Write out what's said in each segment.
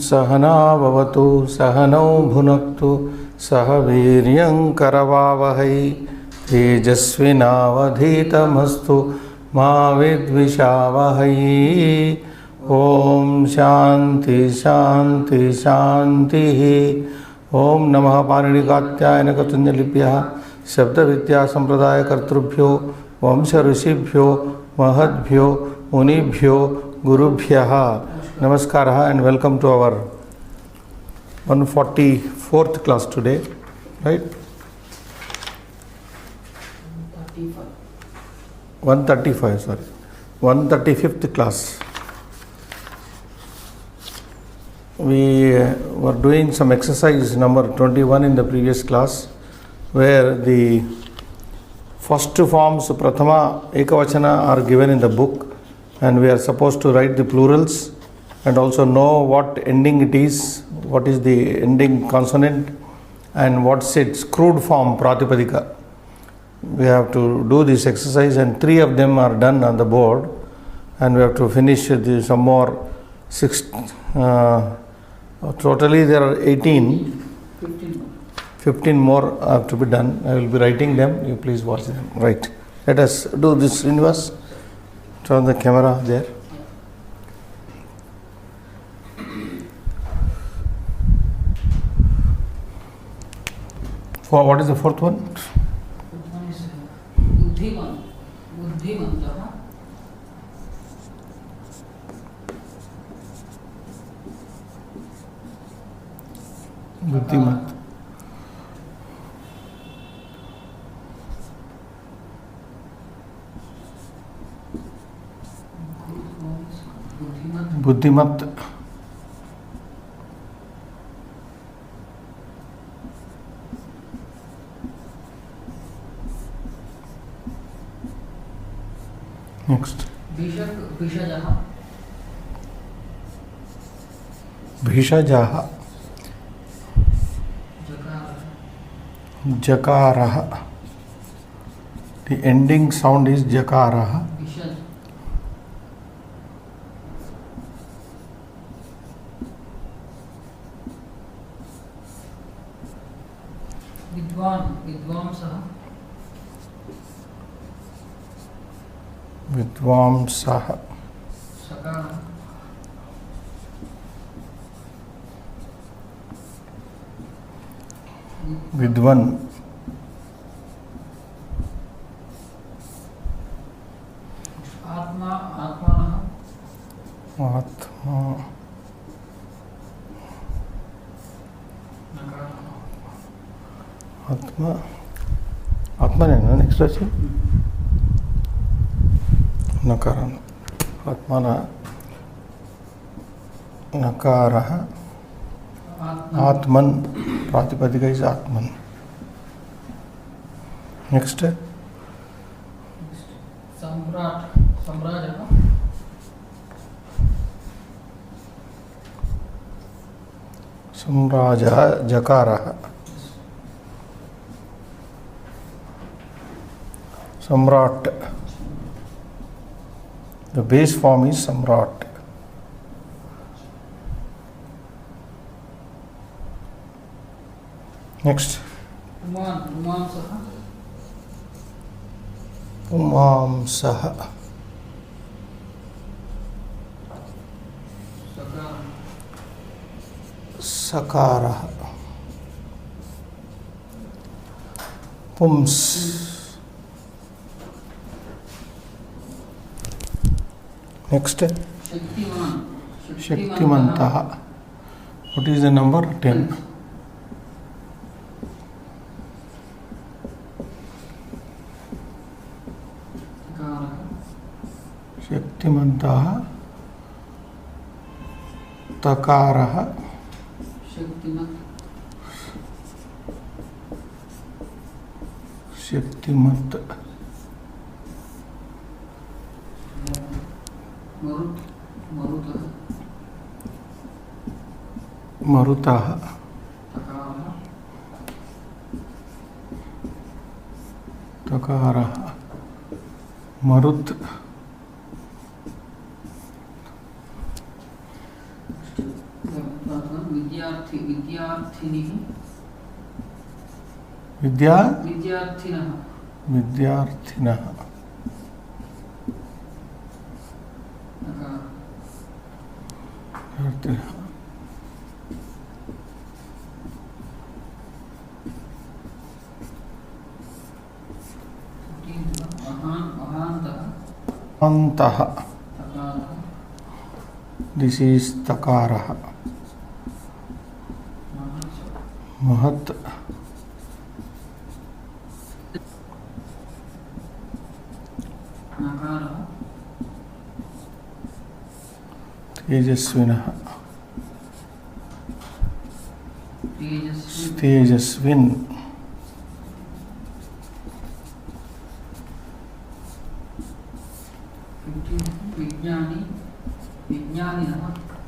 सहना भवतु सहनौ भुनक्तु सह वीर्यं करवावहै तेजस्विनावधीतमस्तु मा विद्विषावहै। ओम शांति शांति शांति। ओम नमः पाणिनिकात्यायन कतुंजलिभ्यः शब्दविद्या संप्रदाय कर्तृभ्यो वंश ऋषिभ्यो महद्भ्यो मुनिभ्यो गुरुभ्यः नमस्कारः and welcome to our 144th class today, right? 135, sorry, 135th class. We were doing some exercise number 21 in the previous class, where the first two forms Prathama Ekavachana are given in the book, and we are supposed to write the plurals and also know what ending it is, what is the ending consonant, and what's its crude form Pratipadika. We have to do this exercise, and 3 of them are done on the board, and we have to finish some more 6. Totally there are 15 more have to be done. I will be writing them, you please watch them. Right. Let us do this. Srinivas, turn the camera there. For what is the fourth one? Fourth one is Buddhimantah. Buddhimant. Buddhimat. Next. Bhishajaha. Bhishajaha. Jakaraha. The ending sound is Jakaraha. Vidvamsaha. Vidvamsaha. Sakara. Vidvan. Atmanaha. Atmana next question. Nakaran. Atmana. Nakaraha. Atman. Pratipadika is Atman. Next. Samrajaha. Samraja. Jakaraha. Samrat. The base form is Samrat. Next. Pumamsaha. Sakaraha. Pums. Next. Shaktimantaha. What is the number? 10. Shaktimantaha. Takaraha. Shaktimat. Marutaha. Takaraha. Marut. विद्यार्थिनः विद्यार्थिनः अन्तः this is तकारः महत् तेजस्विनः तेजस्विन्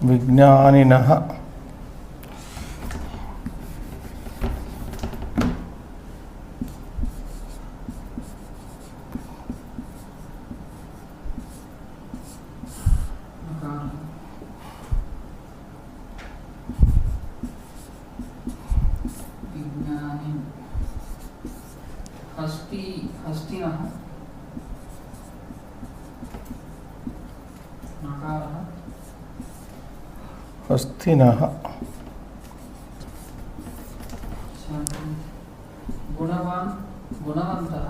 विज्ञानिनः हस्तिनः गुणवन्तः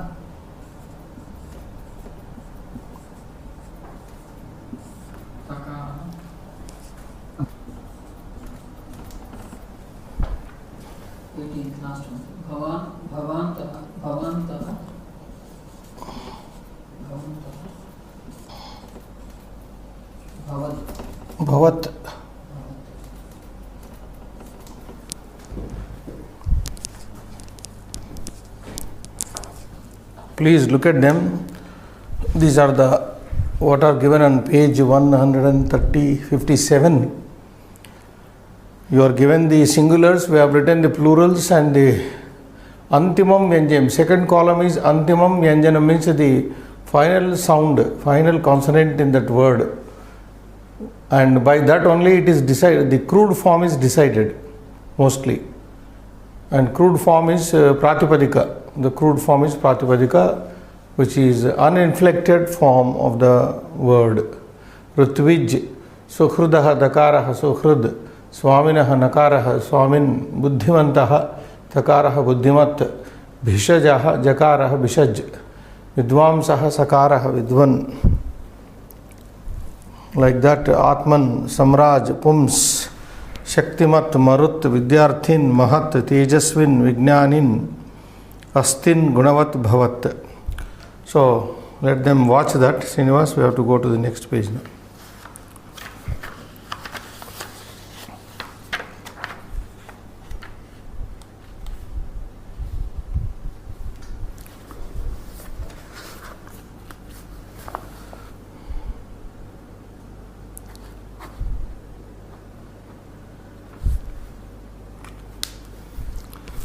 भवत् Please look at them. These are the what are given on page 157. You are given the singulars, we have written the plurals and the antimam vyanjanam. Second column is antimam vyanjanam, means the final sound, final consonant in that word. And by that only it is decided, the crude form is decided mostly. And crude form is pratipadika. The crude form is pratipadika, which is uninflected form of the word. Rutvij, sukhrudaha dakaraha sukhrud, swaminaha nakaraha swamin, buddhimantaha takaraha buddhimat, bhishajaha jakaraha bishaj, vidvamsaha sakaraha vidvan. Like that, Atman, Samraj, Pums, Shaktimat, Marut, Vidyarthin, Mahat, Tejasvin, Vijnanin, Astin, Gunavat, Bhavat. So, let them watch that. Srinivas, we have to go to the next page now.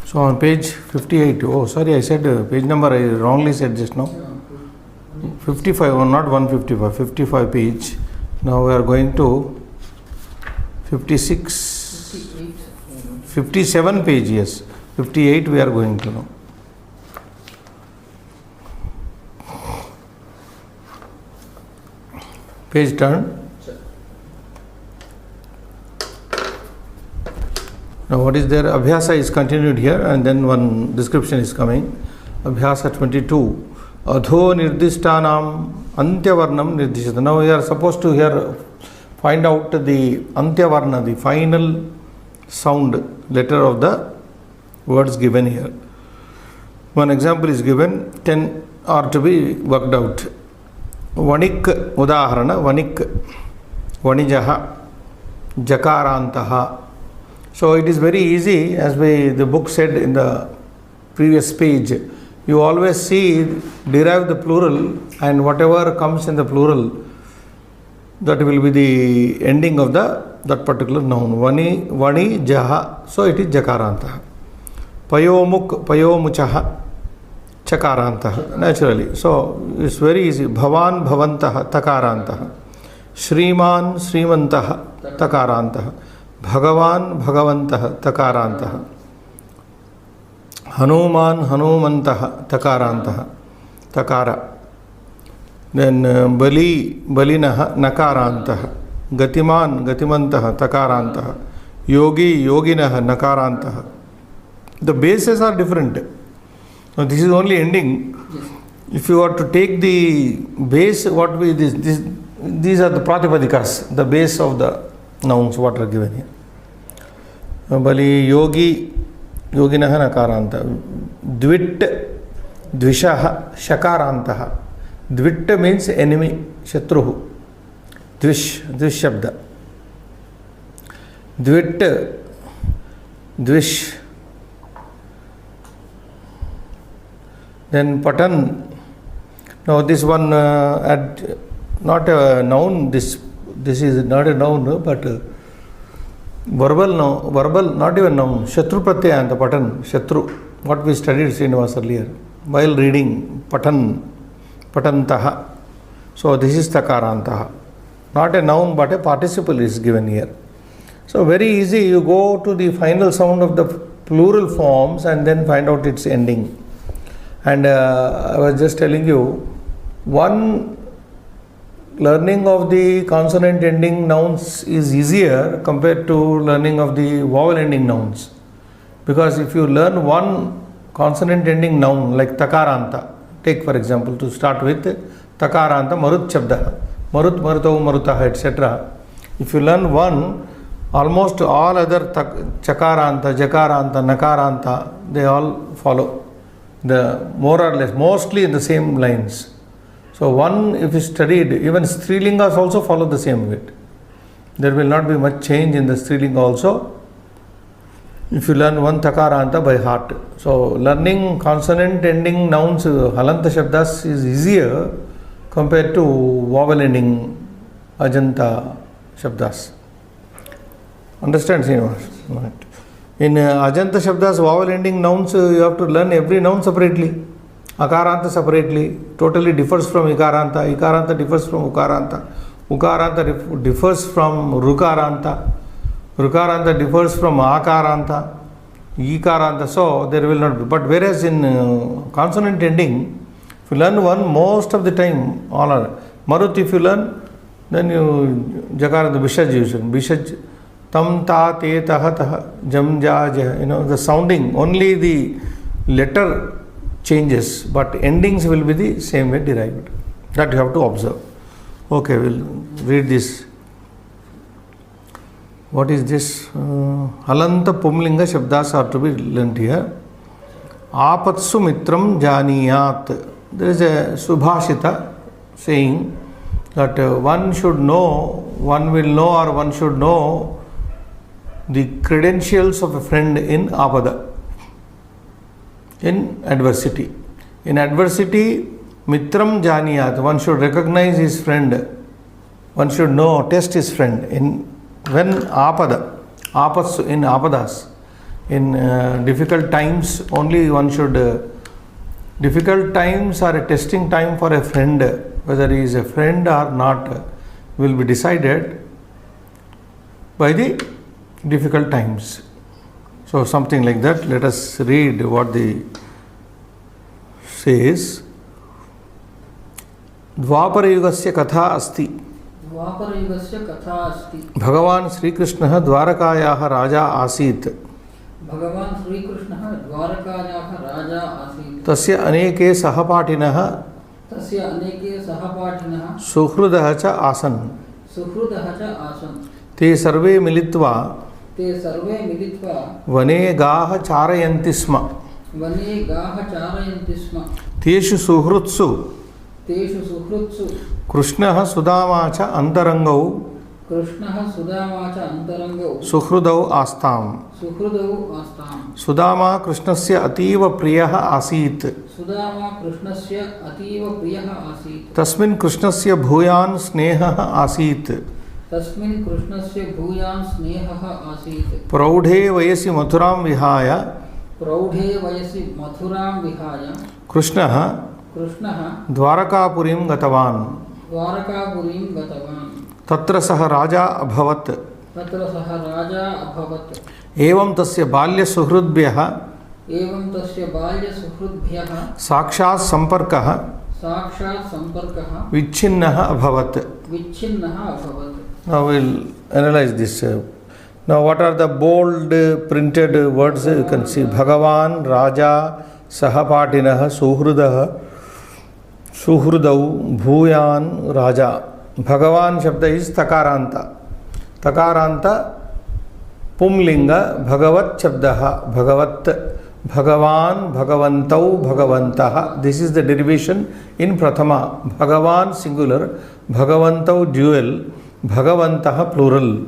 So on page 58, oh sorry, I said page number, I wrongly said just now. 55, or not 155, 55 page. Now we are going to 56, 57 page, yes. 58 we are going to now. Page turn. Now what is there? Abhyasa is continued here and then one description is coming. Abhyasa 22. Adho nirdishtanam antyavarnam nirdishata. Now we are supposed to here find out the antyavarna, the final sound letter of the words given here. One example is given, 10 are to be worked out. Vanik udaharana, vanik, vanijaha, jakarantaha. So it is very easy, as the book said in the previous page. You always see, derive the plural, and whatever comes in the plural, that will be the ending of that particular noun. Vani, vani, jaha. So it is jakarantah. Payomuk, payomuchaha, chakarantah. Naturally. So it's very easy. Bhavan, bhavantah, takarantah. Shriman, srimantah, takarantah. Bhagavan Bhagavantah Takarantah. Hanuman Hanumantah Takarantah Takara. Then Bali Balinah Nakarantah. Gatiman Gatimantah Takarantah. Yogi Yoginah Nakarantah. The bases are different. Now this is only ending. If you are to take the base, what we these are the Pratipadikas, the base of the nouns what are given here. Bali Yogi Yoginah Nakaranta. Dvit Dvishaha Shakarantaha. Dvit means enemy, Shatruhu. Dvish Shabda. Dvit Dvish. Then Patan. Now this one not a noun, this is not a noun, but verbal, not even noun. Shatru pratyaya and the Patan, Shatru, what we studied Srinivas earlier, while reading Patantaha. So this is Takarantaha. Not a noun but a participle is given here. So very easy, you go to the final sound of the plural forms and then find out its ending. And I was just telling you, one learning of the consonant ending nouns is easier compared to learning of the vowel ending nouns. Because if you learn one consonant ending noun like Takaranta, take for example to start with Takaranta, Marut Shabda, Marut, Marutau, Marutaha, etc. If you learn one, almost all other Chakaranta, Jakaranta, Nakaranta, they all follow. The more or less, mostly in the same lines. So one, if you studied, even Strilingas also follow the same way. There will not be much change in the Strilinga also, if you learn one Takaranta by heart. So learning consonant ending nouns, Halanta Shabdas is easier compared to vowel ending Ajanta Shabdas. Understand, Srinivas? Right. In Ajanta Shabdas, vowel ending nouns, you have to learn every noun separately. Akaranta separately, totally differs from Ikaranta. Ikaranta differs from Ukaranta. Ukaranta differs from Rukaranta. Rukaranta differs from Akaranta. Ikaranta. So there will not be. But whereas in consonant ending, if you learn one, most of the time, all are. Marut, if you learn, then you Jakaranta, Bishaj usually. Bishaj. Tam ta te taha taha jam ja ja, the sounding, only the letter changes, but endings will be the same way derived. That you have to observe. Okay, we'll read this. What is this? Halanta Pumlinga Shabdas are to be learnt here. Apatsu mitram janiyat. There is a Subhashita saying that one should know, one will know, or one should know the credentials of a friend in apada, in adversity. In adversity, mitram janiyat, one should recognize his friend, one should know, test his friend. When apada, apatsu, in apadas, in difficult times, only one should, difficult times are a testing time for a friend, whether he is a friend or not, will be decided by the difficult times. So something like that. Let us read what the says. Dvaparayugasya katha asti. Dvaparayugasya katha asti. Bhagavan Sri Krishna Dwarakayaha Raja Asit. Bhagavan Sri Krishna Dwarakayaha Raja Asit. Tasya aneke sahapatinaha. Tasya aneke sahapatinaha. Suhrudaha cha asan. Suhrudaha cha asan. Te sarve militva. ते सर्वे मिलित्वा वने गाह चारयन्ति स्म. वने गाह चारयन्ति स्म. तेषु सुहृत्सु कृष्णः सुदामा च अन्तरङ्गौ सुहृदौ आस्ताम्. सुदामा कृष्णस्य अतीव प्रियः आसीत्. तस्मिन् कृष्णस्य भूयान् स्नेहः आसीत्. तस्मिन् कृष्णस्य भूयान् स्नेहः आसीत्. प्रौढे वयसि मथुरां विहाय कृष्णः द्वारकापुरीं गतवान्. तत्र सः राजा अभवत्. तत्र सः राजा अभवत् एवं तस्य बाल्यसुहृद्भ्यः एवं तस्य बाल्यसुहृद्भ्यः साक्षात् सम्पर्कः साक्षात् सम्पर्कः विच्छिन्नः अभवत्. विच्छिन्नः अभवत्. Now we'll analyze this. Now what are the bold printed words you can see? Bhagavan, Raja, Sahapatinah, Suhrudah, Suhrudau, Bhuyan, Raja. Bhagavan Shabda is Takaranta. Takaranta Pumlinga Bhagavat Shabdaha Bhagavat Bhagavan Bhagavantau Bhagavantaha. This is the derivation in Prathama. Bhagavan singular, Bhagavantau dual, Bhagavantaha plural.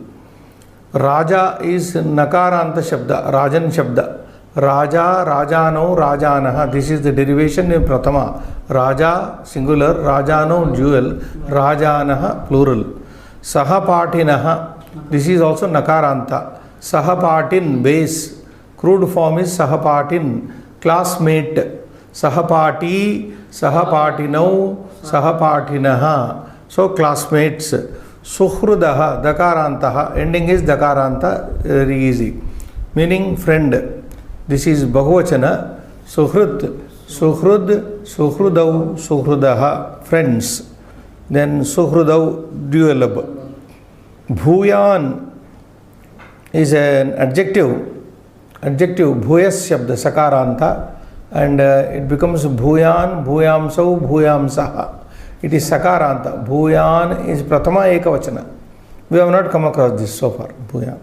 Raja is Nakaranta Shabda, Rajan Shabda. Raja, Rajano, Rajanaha. This is the derivation in Prathama. Raja singular, Rajano dual, Rajanaha plural. Sahapatinaha. This is also Nakaranta. Sahapatin base. Crude form is Sahapatin, classmate. Sahapati, Sahapatinau, Sahapatinaha. So classmates. Suhrudaha, Dakarantaha. Ending is Dakaranta, very easy. Meaning friend. This is Bahuvachana. Suhrud, Suhrud, Suhrudau, Suhrudaha. Friends. Then Suhrudau, dualab. Bhuyan is an adjective. Adjective Bhuyas Shabda Sakaranta, and it becomes Bhuyan, Bhuyamsau, Bhuyamsaha. It is Sakaranta. Bhuyan is Prathama Ekavachana. We have not come across this so far. Bhuyan.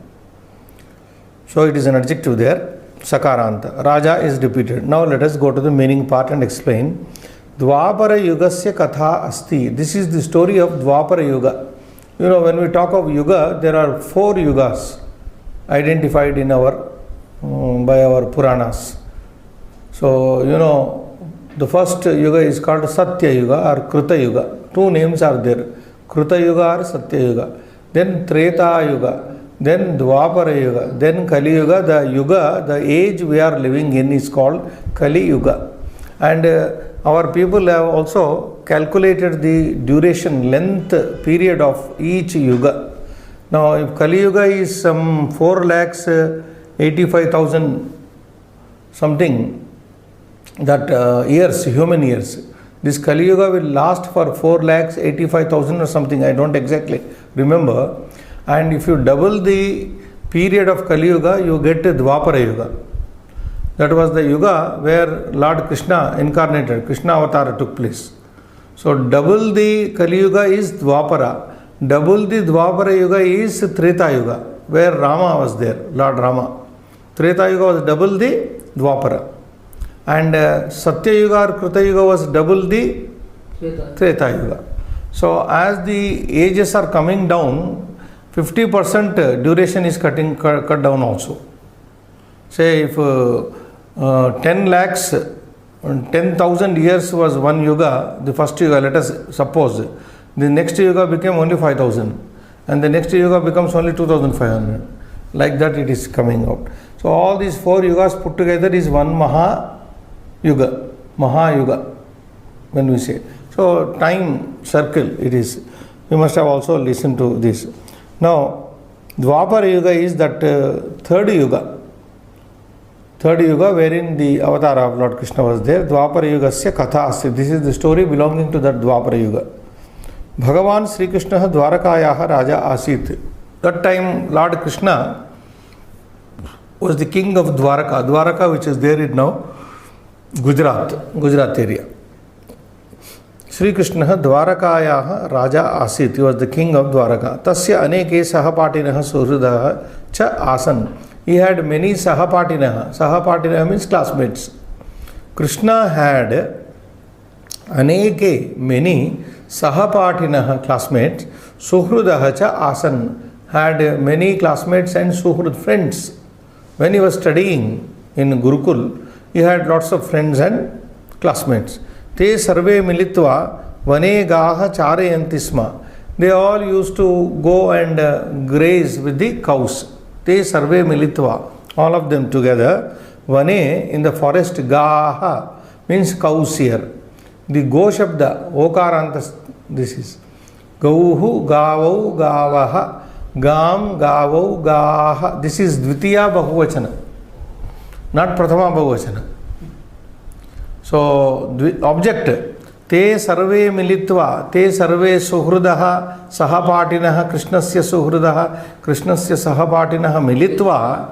So it is an adjective there. Sakaranta. Raja is repeated. Now let us go to the meaning part and explain. Dvapara Yugasya Katha Asti. This is the story of Dvapara Yuga. You know, when we talk of Yuga, there are 4 Yugas identified in our by our Puranas. So, you know, the first Yuga is called Satya Yuga or Kruta Yuga. 2 names are there. Kruta Yuga or Satya Yuga. Then Treta Yuga. Then Dvapara Yuga. Then Kali Yuga. The Yuga, the age we are living in is called Kali Yuga. And our people have also calculated the duration, length, period of each Yuga. Now, if Kali Yuga is some 4,85,000 something, that years, human years. This Kali Yuga will last for 4,85,000 or something, I don't exactly remember. And if you double the period of Kali Yuga, you get Dvapara Yuga. That was the Yuga where Lord Krishna incarnated, Krishna Avatar took place. So double the Kali Yuga is Dvapara. Double the Dvapara Yuga is Treta Yuga, where Rama was there, Lord Rama. Treta Yuga was double the Dvapara. And Satya Yuga or Kruta Yuga was double the Treta Yuga. So as the ages are coming down, 50% duration is cut down also. Say if 10 lakhs, 10,000 years was one Yuga, the first Yuga, let us suppose, the next Yuga became only 5,000 and the next Yuga becomes only 2,500. Like that it is coming out. So all these 4 Yugas put together is one Maha Yuga, Mahayuga, when we say. So time circle it is. We must have also listened to this. Now, Dvapara Yuga is that third Yuga. Third Yuga wherein the avatar of Lord Krishna was there. Dvapara Yugasya Katha Asti. This is the story belonging to that Dvapara Yuga. Bhagavan Sri Krishna Dwarakayaha Raja Asit. That time Lord Krishna was the king of Dwaraka. Dwaraka, which is there now, Gujarat area. Sri Krishna Dwarakayaha Raja Asit. He was the king of Dwaraka. Tasya aneke sahapatinaha suhrudaha cha asan. He had many sahapatinaha. Sahapatinaha means classmates. Krishna had aneke, many sahapatinaha classmates. Suhrudaha cha asan. Had many classmates and suhrud friends. When he was studying in Gurukul, he had lots of friends and classmates. Te sarve militva vane gaha charayantisma. They all used to go and graze with the cows. Te sarve militva, all of them together. Vane, in the forest, gaha means cows here. The go shabda, okaranta, this is. Gauhu, gavau, gavaha. Gam, Gavau, Gaha. This is Dvitiya Bahuvachana, not Prathama Bahuvachana. So, object. Te sarve militva, te sarve suhrudaha sahapatinaha krishnasya suhrudaha krishnasya sahapatinaha militva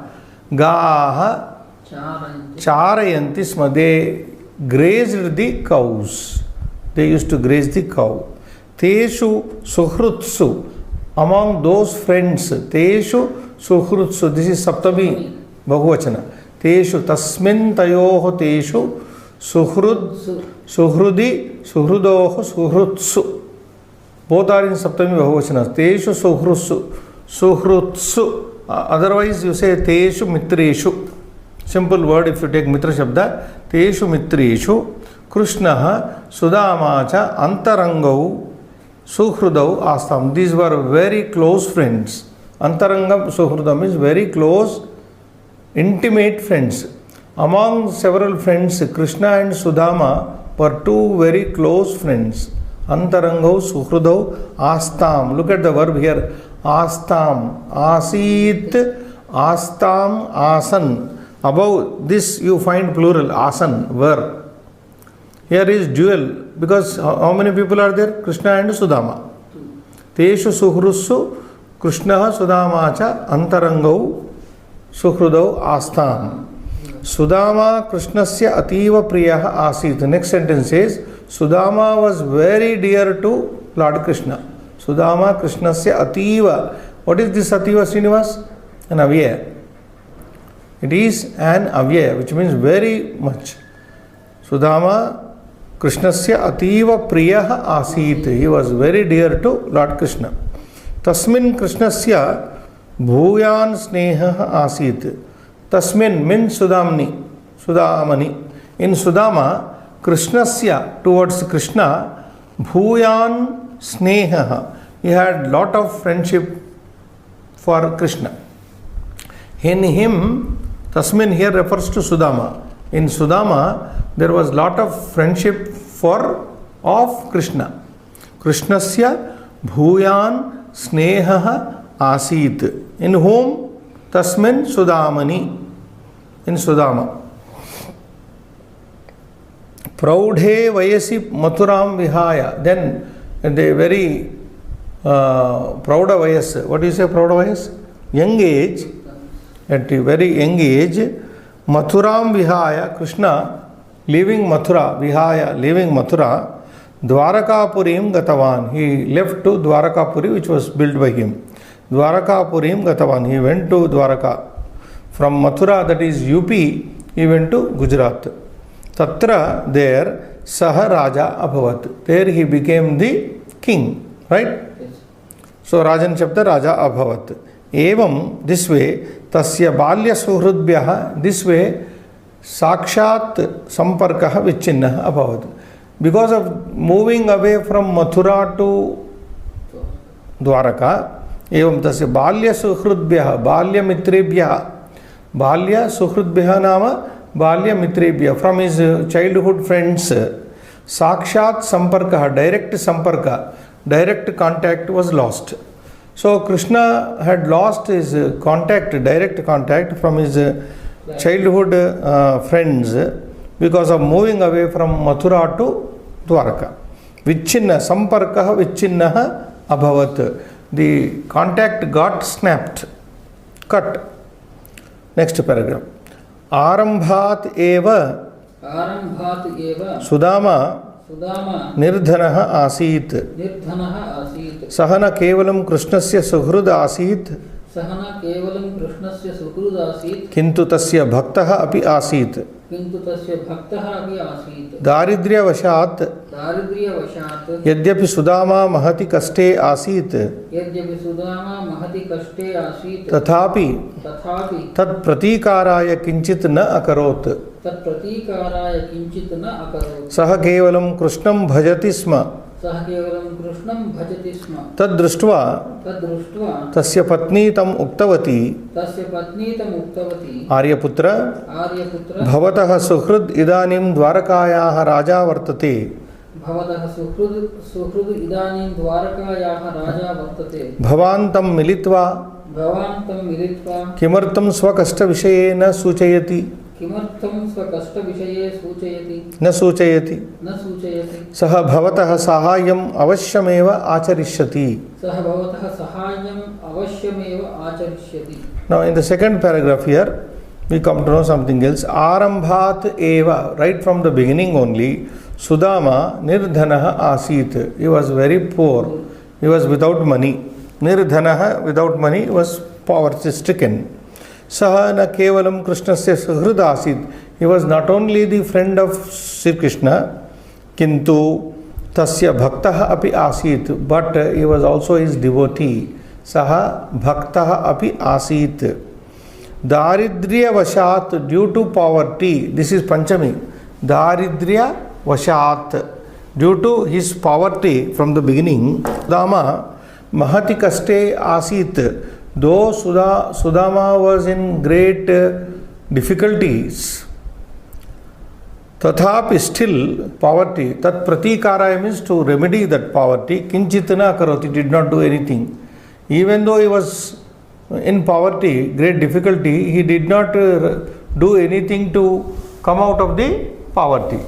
gaha charayanti sma. They grazed the cows. They used to graze the cow. Teshu suhrutsu, among those friends. Teshu suhrutsu, this is Saptami Bahuvachana. Teshu tasmin tayoho teshu Suhrudi, Suhrudoho, Suhrutsu. Both are in Saptami Bahuvachana. Teshu Suhrutsu. Suhrutsu. Otherwise you say Teshu Mitreshu. Simple word if you take Mitra Shabda. Teshu Mitreshu. Krishnaha Sudamacha Antarangau Suhrudau Astam. These were very close friends. Antarangam Suhrudam is very close, intimate friends. Among several friends, Krishna and Sudama were two very close friends. Antarangau Suhrudau Astam. Look at the verb here. Astam. Asit. Astam. Asan. Above this you find plural. Asan. Verb. Here is dual. Because how many people are there? Krishna and Sudama. Teshu Suhrussu. Krishna Sudamacha Antarangau Suhrudau Astam. Sudama Krishnasya Ativa Priyaha Asit. The next sentence says, Sudama was very dear to Lord Krishna. Sudama Krishnasya Ativa. What is this Ativa, Srinivas? An avyaya. It is an avyaya, which means very much. Sudama Krishnasya Ativa Priyaha Asit. He was very dear to Lord Krishna. Tasmin Krishnasya Bhuyan Sneha Asit. Tasmin means Sudamani. In Sudama, Krishnasya, towards Krishna, Bhuyan Sneha. He had lot of friendship for Krishna. In him, Tasmin here refers to Sudama. In Sudama, there was lot of friendship of Krishna. Krishnasya Bhuyan Sneha Asit. In whom? Tasmin Sudamani. In Sudama. Praudhe Vayasi Mathuram Vihaya. Then the very Prauda Vayas. What do you say Prauda Vayas? Young age. At a very young age, Mathuram Vihaya, Krishna leaving Mathura, Vihaya leaving Mathura, Dwarakapurim Gatavan. He left to Dwarakapuri, which was built by him. Dwarakapurim Gatavan. He went to Dwaraka. From Mathura, that is UP, he went to Gujarat. Tatra, there, Saha Raja Abhavat. There he became the king. Right? So, Rajan Shabda Raja Abhavat. Evam, this way, Tasya Balya Suhrudbhyaha, this way, Sakshat Samparkaha Vichinnaha Abhavat. Because of moving away from Mathura to Dwaraka, Evam Tasya Balya Suhrudbhyaha, Balya Mitrebhyaha, Balya Suhrudbhyaha Nama, Balya Mitrebhyaha, from his childhood friends, Sakshat Samparkaha, direct contact was lost. So Krishna had lost his direct contact from his childhood friends because of moving away from Mathura to Dwaraka. Vichinna, Samparkaha Vichinnaha Abhavat. The contact got snapped, cut. Next paragraph. Arambhat eva Sudama Nirdhanaha Asit. Sahana Kevalam Krishnasya Suhrud Asit. Kintu Tasya Bhaktaha Api Asit. Daridrya Vashat Yadyapi Sudama Mahati Kaste Asit. Tathapi Tat Pratikaraya Kinchit Na Akarot. Saha Kevalam Krishnam Bhajati Sma. Tadruštva tasya patni tam uktavati Aryaputra bhavataha suhrud idanim dvarakayaha raja vartate भवतः सुहृद् इदानीं द्वारकायाः राजा वर्तते भवान् तं मिलित्वा भवान् तं मिलित्वा किमर्थं स्वकष्टविषये न सूचयति किमर्थं स्वकष्टविषये सूचयति न सूचयति न सूचयति सः भवतः साहाय्यम् अवश्यमेव आचरिष्यति सः भवतः साहाय्यम् अवश्यमेव आचरिष्यति. Now in the second paragraph here we come to know something else. Arambhat eva, right from the beginning only, Sudama nirdhanah asit. He was very poor. He was without money. Nirdhanah, without money, was poverty stricken. Saha na kevalam Krishnasya suhrud asit. He was not only the friend of Sri Krishna, kintu tasya bhaktah api asit, but he was also his devotee. Saha bhaktah api asit. Daridriya vashat, due to poverty, this is Panchami. Daridriya vashat, due to his poverty from the beginning, Sudama mahati kaste asit. Though Sudama was in great difficulties, tathapi still poverty, tat pratikara means to remedy that poverty, kinchitana karoti, did not do anything. Even though he was in poverty, great difficulty, he did not do anything to come out of the poverty.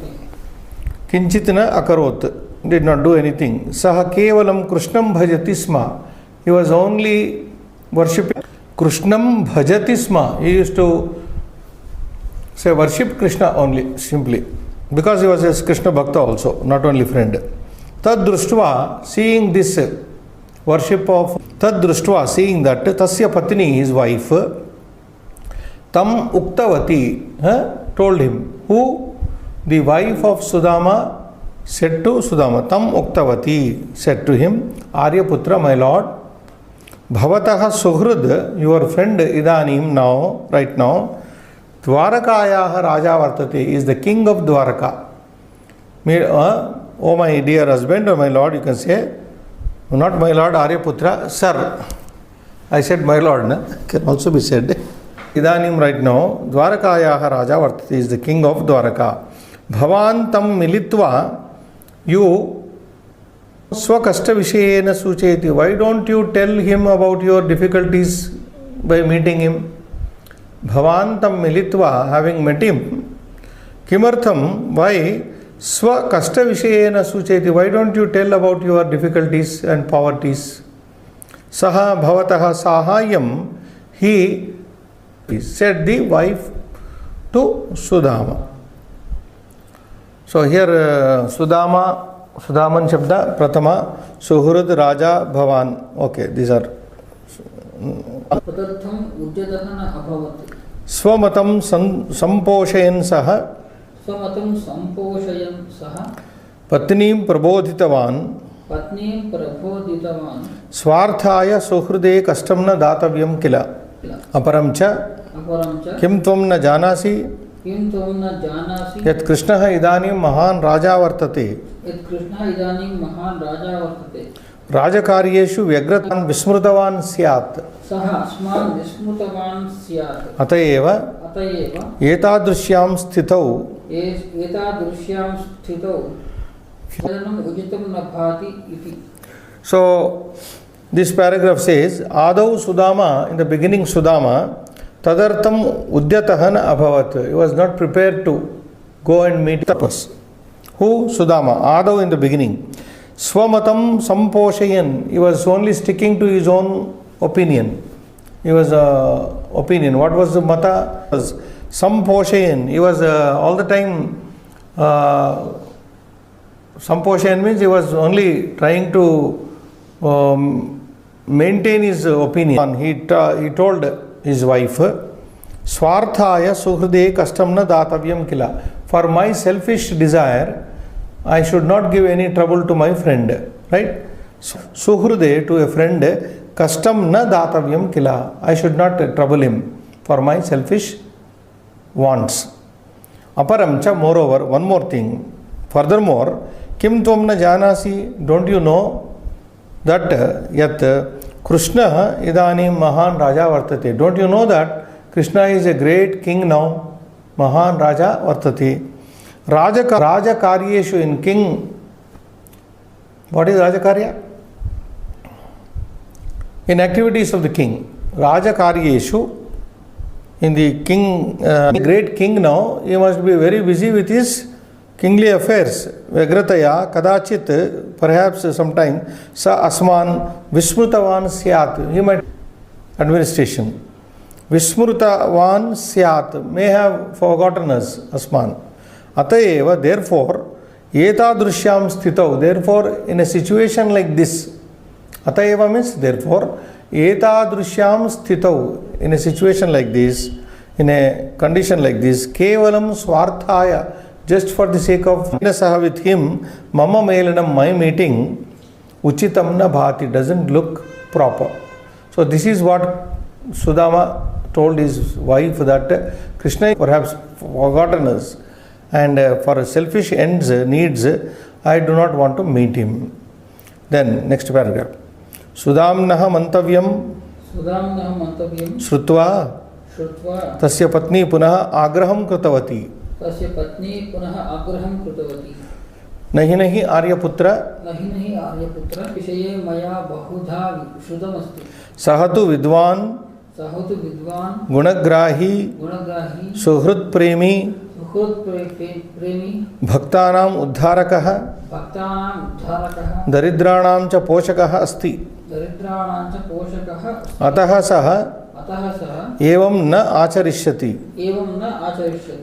Kinchitana akarot, did not do anything. Saha kevalam Krishnam bhajati sma. He was only worshipping Krishnam bhajati sma. He used to say worship Krishna only, simply. Because he was a Krishna Bhakta also, not only friend. Tad društva, seeing this worship of Tad društva, seeing that tasya patni, his wife, tam uktavati, told him. Who? The wife of Sudama said to Sudama, tam uktavati, said to him, Aryaputra, my lord, bhavataha suhrud, your friend idanim, now, right now, Dwarakayaha Raja Vartate, is the king of Dwaraka. Oh my dear husband, or my lord, you can say, not my lord Aryaputra, sir. I said my lord, na? Can also be said. Idanim, right now, Dwarakayaha Raja Vartate, is the king of Dwaraka. Bhavan tam militva, you swakashta vishayena sucheti. Why don't you tell him about your difficulties by meeting him? Bhavan tam militva, having met him, kimartham, why swakashta vishayena sucheti, why don't you tell about your difficulties and poverties? Saha bhavataha sahayam, he said the wife to Sudama. So here Sudaman Shabda, Pratama, Suhrud Raja Bhavan. Okay, these are. Swamatam samposhayan saha. Swamatam samposhayan saha. Patnim prabodhitavan. Patnim prabodhitavan. Swarthaya suhrude kastamna datavyam kila. Aparamcha. Kim tvam na janasi. किं त्वं न जानासि यत् कृष्णः इदानीं महान् राजा वर्तते यत् कृष्णः इदानीं महान् राजा वर्तते राजकार्येषु व्यग्रतान् विस्मृतवान् स्यात् सः अस्मान् विस्मृतवान् स्यात् अत एव एतादृश्यां स्थितौ उचितं न भाति इति. So this paragraph says Adau Sudama, in the beginning Sudama, Tadartam Udyatahana Abhavat. He was not prepared to go and meet Tapas. Who? Sudama. Adau in the beginning. Swamatam Samposhayan. He was only sticking to his own opinion. He was opinion. What was the mata? Was Samposhayan. He was all the time. Samposhayan means he was only trying to maintain his opinion. He told his wife, Swarthaya suhrude kastamna datavyam kila. For my selfish desire, I should not give any trouble to my friend. Right? Suhrude, to a friend, kastam na datavyam kila. I should not trouble him for my selfish wants. Aparamcha, moreover, one more thing. Furthermore, kim tvam na janasi, don't you know that yat Krishna idanim mahan raja vartate. Don't you know that Krishna is a great king now? Mahan raja vartate. Raja karyeshu, in king What is Rajakarya? In activities of the king. Rajakaryeshu, in the king, great king now, he must be very busy with his kingly affairs. Vyagrataya kadachit, perhaps sometime, sa asman vismrutavan syat. He might administration. Vismrutavan syat, may have forgotten us, asman. Atayeva, therefore, etadrishyam sthitau, therefore, in a situation like this, Atayeva means therefore, etadrishyam sthitau, in a situation like this, in a condition like this, kevalam swarthaya, just for the sake of saha with him, mama melanam, my meeting, uchitam na bhati, doesn't look proper. So this is what Sudama told his wife, that Krishna perhaps forgotten us, and for selfish ends, needs, I do not want to meet him. Then next paragraph. Sudamnaha mantavyam shrutva tasya patni punaha agraham krutavati. Nahi nahi aryaputra विषये मया बहुधा श्रुतमस्ति. सहतु विद्वान गुणग्राही सुहृत् प्रेमी भक्तानाम उद्धारकः दरिद्राणां च पोषकः अस्ति. अतः सः एवं न आचरिष्यति.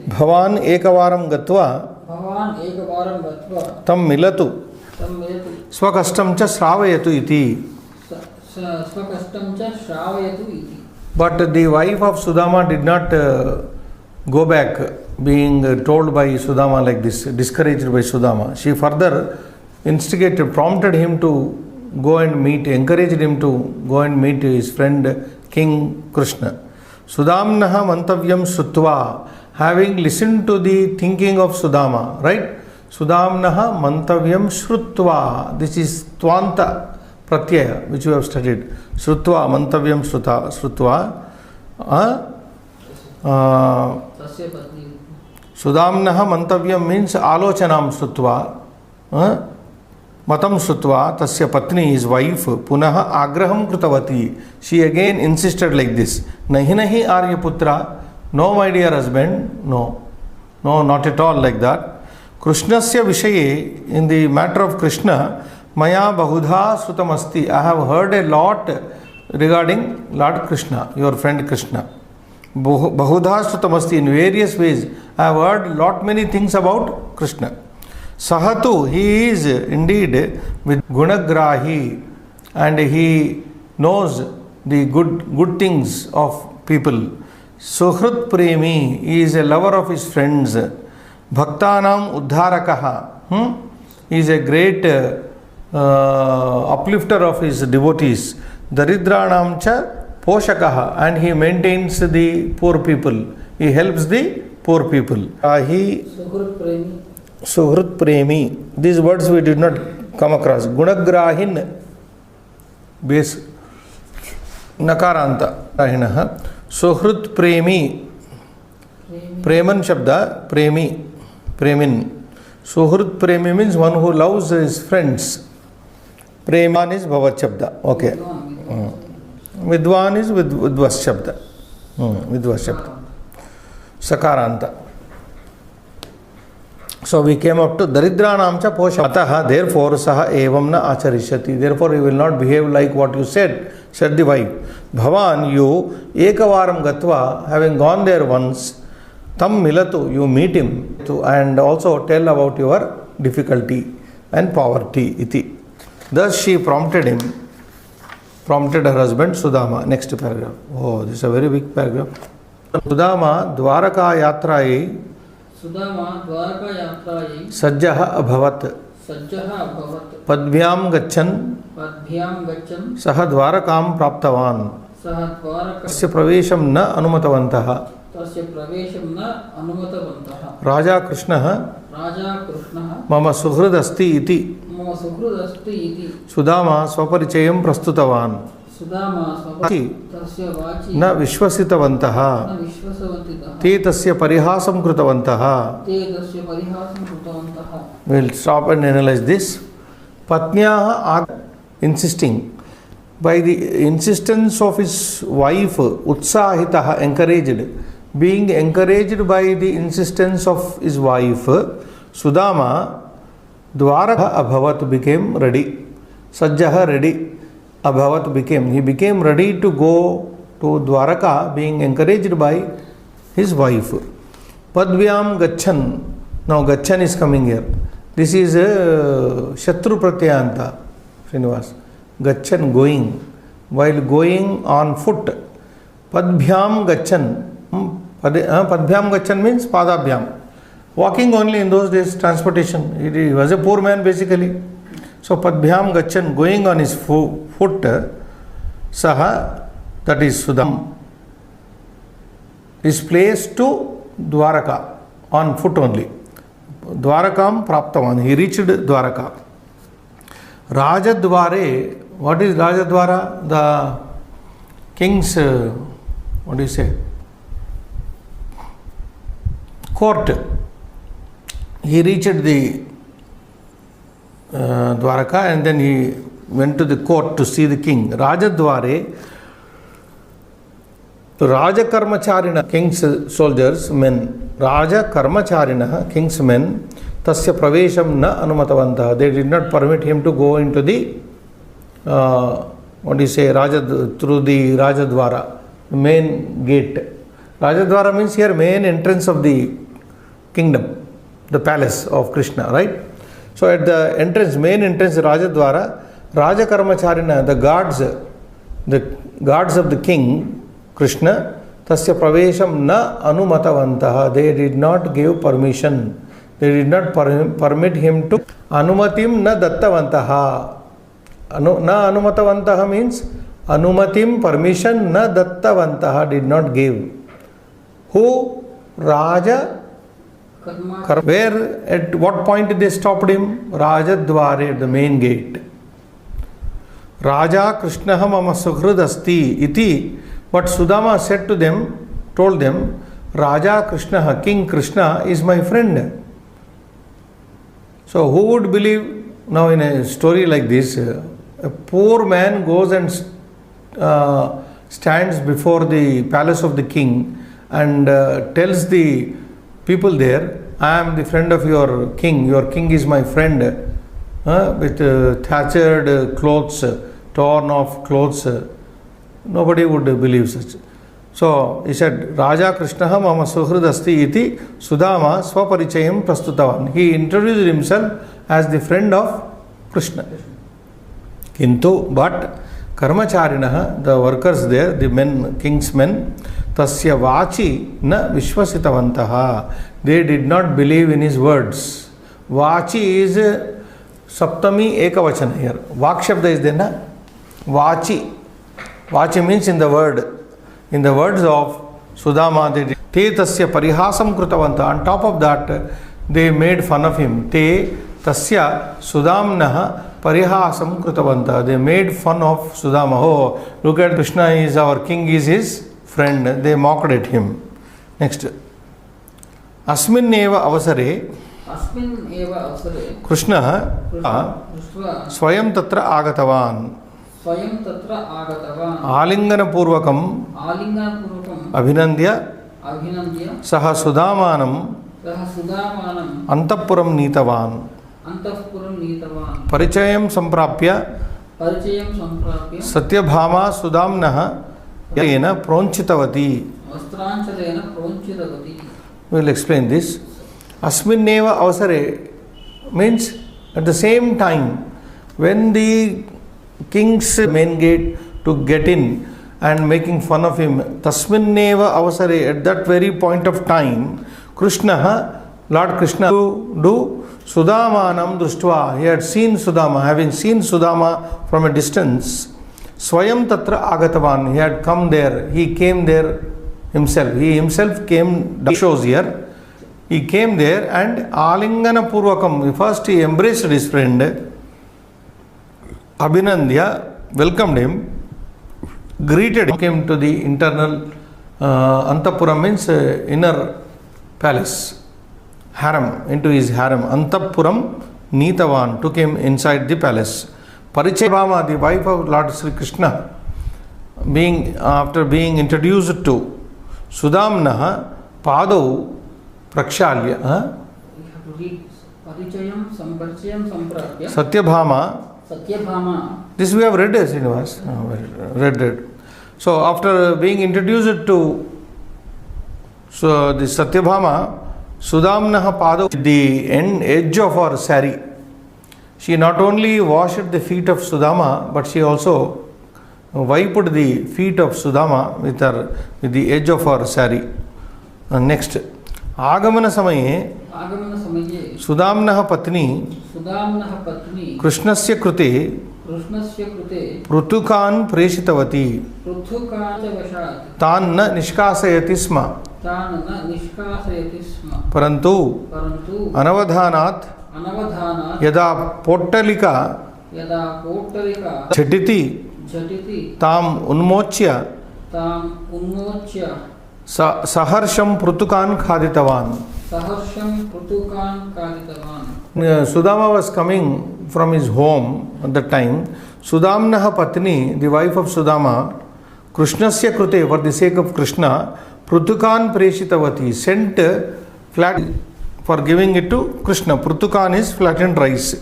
भवान् एकवारं गत्वा तं मिलतु स्वकष्टं च श्रावयतु इति. But the wife of Sudama did not go back, being told by Sudama like this, discouraged by Sudama. She further instigated, prompted him to go and meet, encouraged him to go and meet his friend King Krishna. Sudamnaha mantavyam shrutva, having listened to the thinking of Sudama, right? Sudamnaha mantavyam shrutva, this is Tvanta Pratyaya, which we have studied. Shrutva, mantavyam shrutva. Sudamnaha mantavyam means alochanam shrutva. Matam shrutva, tasya patni, his wife, punaha agraham krutavati. She again insisted like this. Nahi nahi aryaputra, no my dear husband, no. No, not at all like that. Krishnasya vishaye, in the matter of Krishna, maya bahudha srutamasti, I have heard a lot regarding Lord Krishna, your friend Krishna. Bahudha srutamasti, in various ways, I have heard lot many things about Krishna. Sahatu, he is indeed with gunagrahi, and he knows the good things of people. Suhrit premi, he is a lover of his friends. Bhaktanam uddharakaha, he is a great uplifter of his devotees. Daridranam cha poshakaha, and he maintains the poor people. He helps the poor people. He Suhrit premi, these words we did not come across. Gunagrahin, base nakaranta rahinaha. Suhrit premi, preman shabda, premi, premin. Suhrit premi means one who loves his friends. Preman is bhavat shabda. Okay. Vidwan is vidvas shabda. Vidvas shabda. Sakaranta. So we came up to Daridranam cha posha. Ataha, therefore, saha evam na acharishyati. Therefore, he will not behave like what you said the wife. Bhavan, you, ekavaram gatva, having gone there once, tam milatu, you meet him, and also tell about your difficulty and poverty, iti. Thus she prompted her husband, Sudama. Next paragraph. Oh, this is a very big paragraph. Sudama Dwaraka Yatrayi Sajjaha Abhavat Padbhyam Gachan Saha Dwarakam Praptavan Tasya Pravesham na Anumatavantaha Raja Krishna Mama Suhrid Asti iti Sudama Swaparichayam Prastutavan न विश्वसितवन्तः ते तस्य परिहासं कृतवन्तः. We'll stop and analyze this. Patnyaha insisting. By the insistence of his wife, Utsahitaha, encouraged. Being encouraged by the insistence of his wife, Sudama, Dwaraka Abhavat became ready. Sajjaha ready. Abhavat became. He became ready to go to Dwaraka, being encouraged by his wife. Padvyam Gachan. Now Gachan is coming here. This is Shatru Pratyanta, Srinivas. Gachan, going. While going on foot. Padbhyam Gachan. Padbhyam Gachan means Padabhyam. Walking only in those days, transportation. He was a poor man basically. So Padbhyam Gachan, going on his foot. Saha, that is Sudam, is placed to Dwaraka, on foot only. Dwarakam Praptavan. He reached Dwaraka. Rajadware. What is Rajadwara? The king's, what do you say? Court. He reached the Dwaraka and then he went to the court to see the king. Rajadware. Raja Karmacharina, king's soldiers, men. Raja Karmacharina, king's men. Tasya Pravesham na Anumatavanta. They did not permit him to go into the what do you say, through the Rajadwara, main gate. Rajadwara means here main entrance of the kingdom, the palace of Krishna, right? So at the entrance, main entrance, Rajadwara, Raja Karmacharina, the guards of the king, Krishna, Tasya Pravesham na Anumatavantaha. They did not give permission. They did not permit him to. Anumatim na Dattavantaha. Na Anumatavantaha means Anumatim, permission, na Dattavantaha, did not give. Who? Raja Karma. Where, at what point they stopped him? Rajadware, the main gate. Raja Krishnaha mama suhrud asti iti. But Sudama said to them, told them, Raja Krishnaha, King Krishna is my friend. So who would believe now in a story like this? A poor man goes and stands before the palace of the king and tells the people there, I am the friend of your king is my friend, with thatched clothes, torn off clothes. Nobody would believe such. So he said, Raja Krishnaha mama suhrud asti iti Sudama swaparichayam prastutavan. He introduced himself as the friend of Krishna. Kintu, but Karmacharinaha, the workers there, the men, king's men, tasya vachi na vishwasitavantaha. They did not believe in his words. Vachi is Saptami Ekavachana here. Vakshabda is there, na? Vachi. Vachi means in the word. In the words of Sudama, they did. Te tasya parihasam krutavanta. On top of that, they made fun of him. Te tasya Sudamnaha parihasam krutavanta. They made fun of Sudama. Oh, look at Krishna is our king, is his friend. They mocked at him. Next. Asmin eva avasare Krishna swayam tatra agatavan. Alingana purvakam abhinandya saha sudamanam antapuram nitavan. Parichayam samprapya satyabhama sudamnaha yena pronchitavati. We will explain this. Asminneva avasare means at the same time when the king's main gate to get in and making fun of him, tasminneva avasare, at that very point of time, Krishna, Lord Krishna, do Sudamanam društva. He had seen Sudama, having seen Sudama from a distance. Swayam tatra agatavan. He had come there. He came there himself. He himself came, shows here. He came there and alingana purvakam. First he embraced his friend. Abhinandya welcomed him, greeted him, came to the internal Antapuram means inner palace, harem, into his harem. Antapuram Neetavan took him inside the palace. Parichayabhama, the wife of Lord Sri Krishna, after being introduced to Sudamna, Padau Prakshalya. We have to read Parichayam, Samparchayam, Samprapya. Satyabhama. This we have read, Srinivas. Read. So after being introduced to the Satyabhama, Sudamna Padau, the edge of her sari. She not only washed the feet of Sudama, but she also wiped the feet of Sudama with the edge of her sari. Next, Agamana Samaye, Sudamna Patni, Krishnasya Krute, Prutukan Preshitavati, Tan Nishkasayati Sma, Parantu, Anavadhanat, Yada Pottalika, Chatiti, Tam Unmochya, Saharsham Prutukan Khaditavan. Sudama was coming from his home at that time. Sudamnaha Patni, the wife of Sudama, Krishnasya Krute, for the sake of Krishna, Prutukan Preshitavati, sent flat for giving it to Krishna. Prutukan is flattened rice.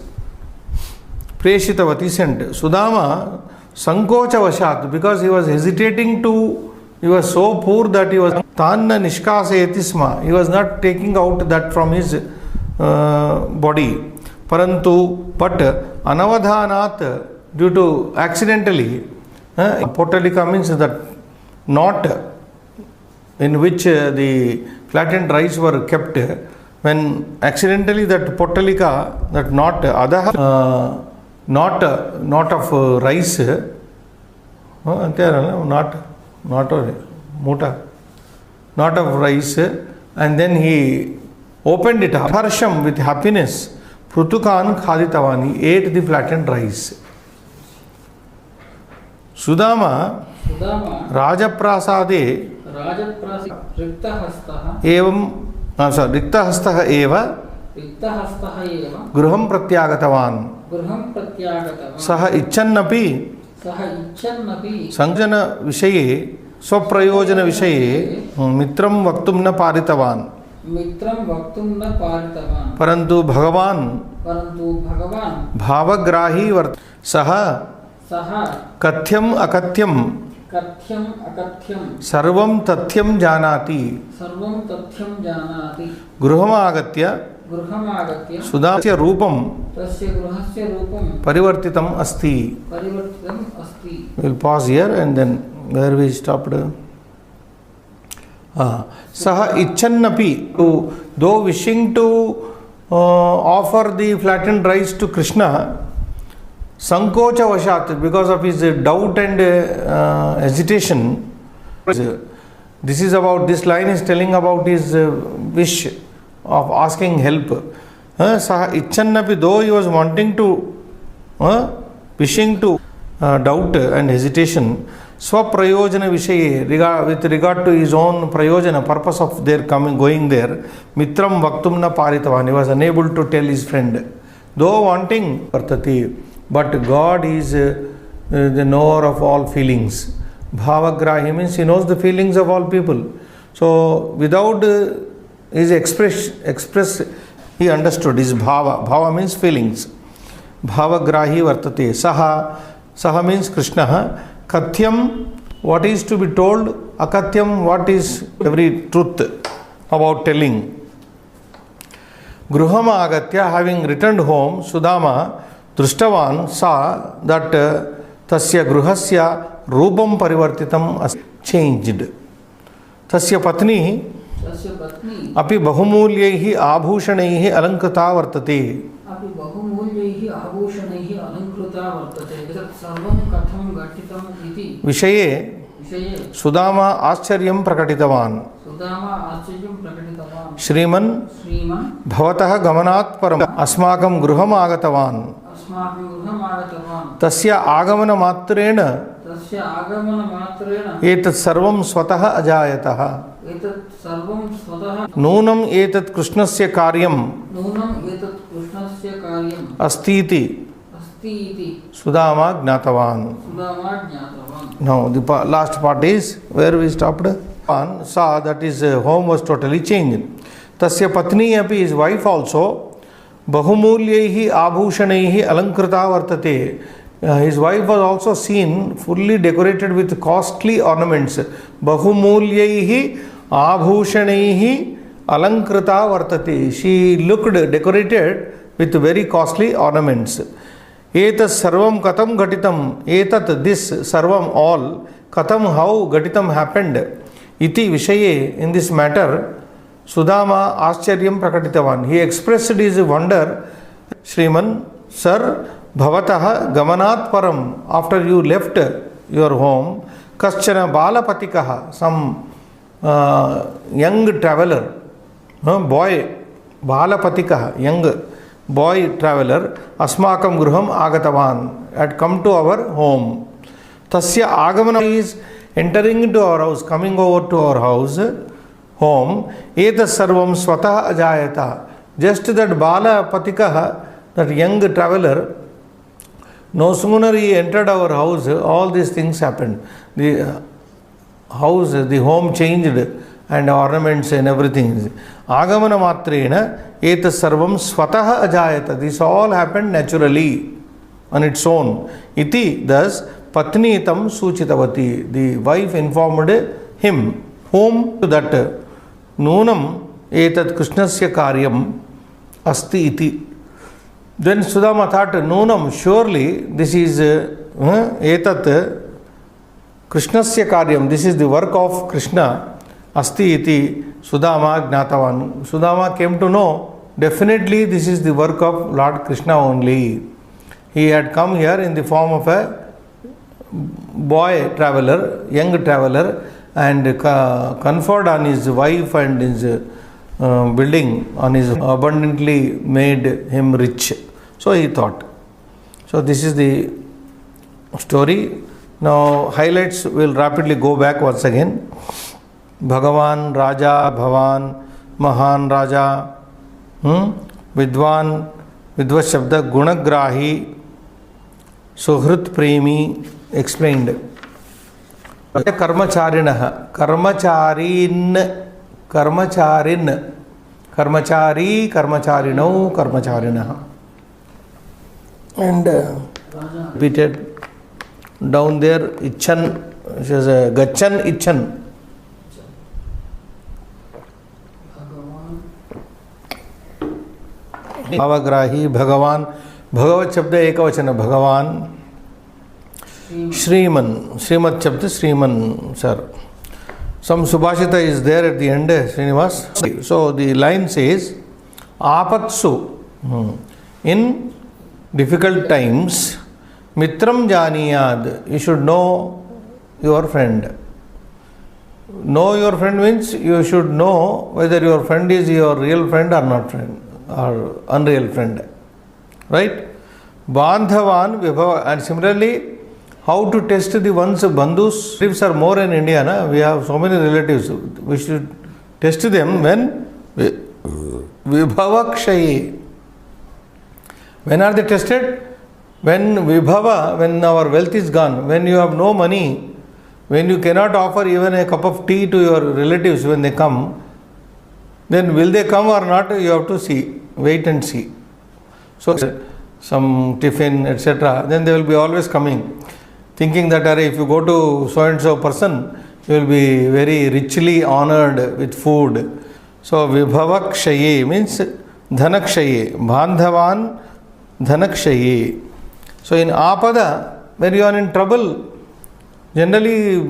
Preshitavati sent. Sudama Sankocha Vashat, because he was hesitating to, he was so poor that he was Tanna Nishkasayati Sma, he was not taking out that from his body. Parantu, but Anavadhanat, due to accidentally, Pottalika means that knot in which the flattened rice were kept, when accidentally that Pottalika, that knot, knot of rice, knot of rice, and then he opened it up. Harsham, with happiness, Prutukan Khaditavan, he ate the flattened rice. Sudama, Rajaprasade, Riktahastah Eva, Gruham Pratyagatavan, Saha Ichannapi, Sanjana Vishaye, Swaprayojana Vishaye, Mitram Vaktum na Paritavan. Parantu Bhagavan, Bhavagrahi Vart, Saha, Kathyam Akatyam, Sarvam Tathyam Janati, Gruhama Agatya, Sudasya Rupam, Parivartitam Asti. We will pause here and then where we stopped. Saha Ichannapi, though wishing to offer the flattened rice to Krishna, Sankocha Vashat, because of his doubt and hesitation. This line is telling about his wish of asking help. Saha Ichannapi, though he was wanting to, wishing to doubt and hesitation, Swaprayojana Vishaye, with regard to his own prayojana, purpose of their going there, Mitram Vaktumna Paritavan, he was unable to tell his friend. Though wanting, Vartati, but God is the knower of all feelings. Bhavagrahi means he knows the feelings of all people. So without his express, he understood his bhava. Bhava means feelings. Bhavagrahi Vartate. Saha means Krishna. Kathyam, what is to be told. Akatyam, what is every truth about telling. Gruhama Agatya, having returned home, Sudama Drushtavan saw that Tasya Gruhasya Rupam Parivartitam changed. Tasya Patni Api Bahumulyaihi Abhushanaihi Alankrita Vartate. Vishaye Sudama Aschariyam Prakatitavan. Shriman Bhavatah Gamanat Param Asmakam Gruham Agatavan. Tasya Agamana Matrena Etat Sarvam Swataha Ajayataha. Nunam Etat Krishnasya Karyam Astiti. Asti Sudama Gnatavan. Sudama Jnatavan. Now the last part is where we stopped. One saw that his home was totally changed. Tasya patni api, his wife also, bahumulyaihi abhushanaihi alankrita vartate. His wife was also seen fully decorated with costly ornaments. Bahumulyaihi abhushanaihi alankrita vartate. She looked decorated with very costly ornaments. Etat sarvam katam ghatitam. Etat, this, sarvam, all. Katam, how ghatitam happened. Iti vishaye, in this matter, Sudama Ascharyam Prakatitavan. He expressed his wonder. Shriman, sir, Bhavataha Gamanat Param. After you left your home, Kaschana Balapatikaha, some young traveler, boy, Balapatikaha, young boy traveler, Asmakam Gruham Agatavan, had come to our home. Tasya Agamana is entering into our house, coming over to our house, home. Eta sarvam swatah ajayata. Just that Bala Patikaha, that young traveler, no sooner he entered our house, all these things happened. The house, the home changed, and ornaments and everything. Agamana matrena eta sarvam swatah ajayata. This all happened naturally on its own. Iti, thus, Patni tam suchitavati. The wife informed him, whom, to that Nunam etat Krishnasya karyam asti iti. Then Sudama thought, Nunam, surely this is etat Krishnasya karyam. This is the work of Krishna. Asti iti Sudama gnatavan. Sudama came to know, definitely this is the work of Lord Krishna only. He had come here in the form of a boy traveler, young traveler, and conferred on his wife and his building, on his abundantly made him rich. So he thought. So this is the story. Now highlights, will rapidly go back once again. Bhagavan, Raja, Bhavan, Mahan Raja, Vidwan, Vidva Shabda, Gunagrahi, Suhrit Premi, explained. Karmacharinaha, Karmacharin, Karmacharin, Karmachari, Karmacharino, Karmacharinaha. And repeated down there, Ichan, she has a Gachan Ichan. Bhavagrahi, Bhagavan, Bhagavat Shabda Ekavachana, Bhagavan, Shriman, Srimad Shabda, Shriman, sir. Some Subhashita is there at the end, Srinivas. So the line says, Apatsu, in difficult times, Mitram Janiyad, you should know your friend. Know your friend means you should know whether your friend is your real friend or not friend, or unreal friend. Right? Bandhavan Vibhava. And similarly, how to test the one's bandhus? Relatives are more in India. Na? We have so many relatives. We should test them when Vibhavakshayi. When are they tested? When Vibhava, when our wealth is gone, when you have no money, when you cannot offer even a cup of tea to your relatives when they come, then will they come or not? You have to see, wait and see. So, some tiffin, etc., then they will be always coming, thinking that if you go to so and so person, you will be very richly honored with food. So, Vibhavakshaye means Dhanakshaye, Bandhavan Dhanakshaye. So, in Apada, when you are in trouble, generally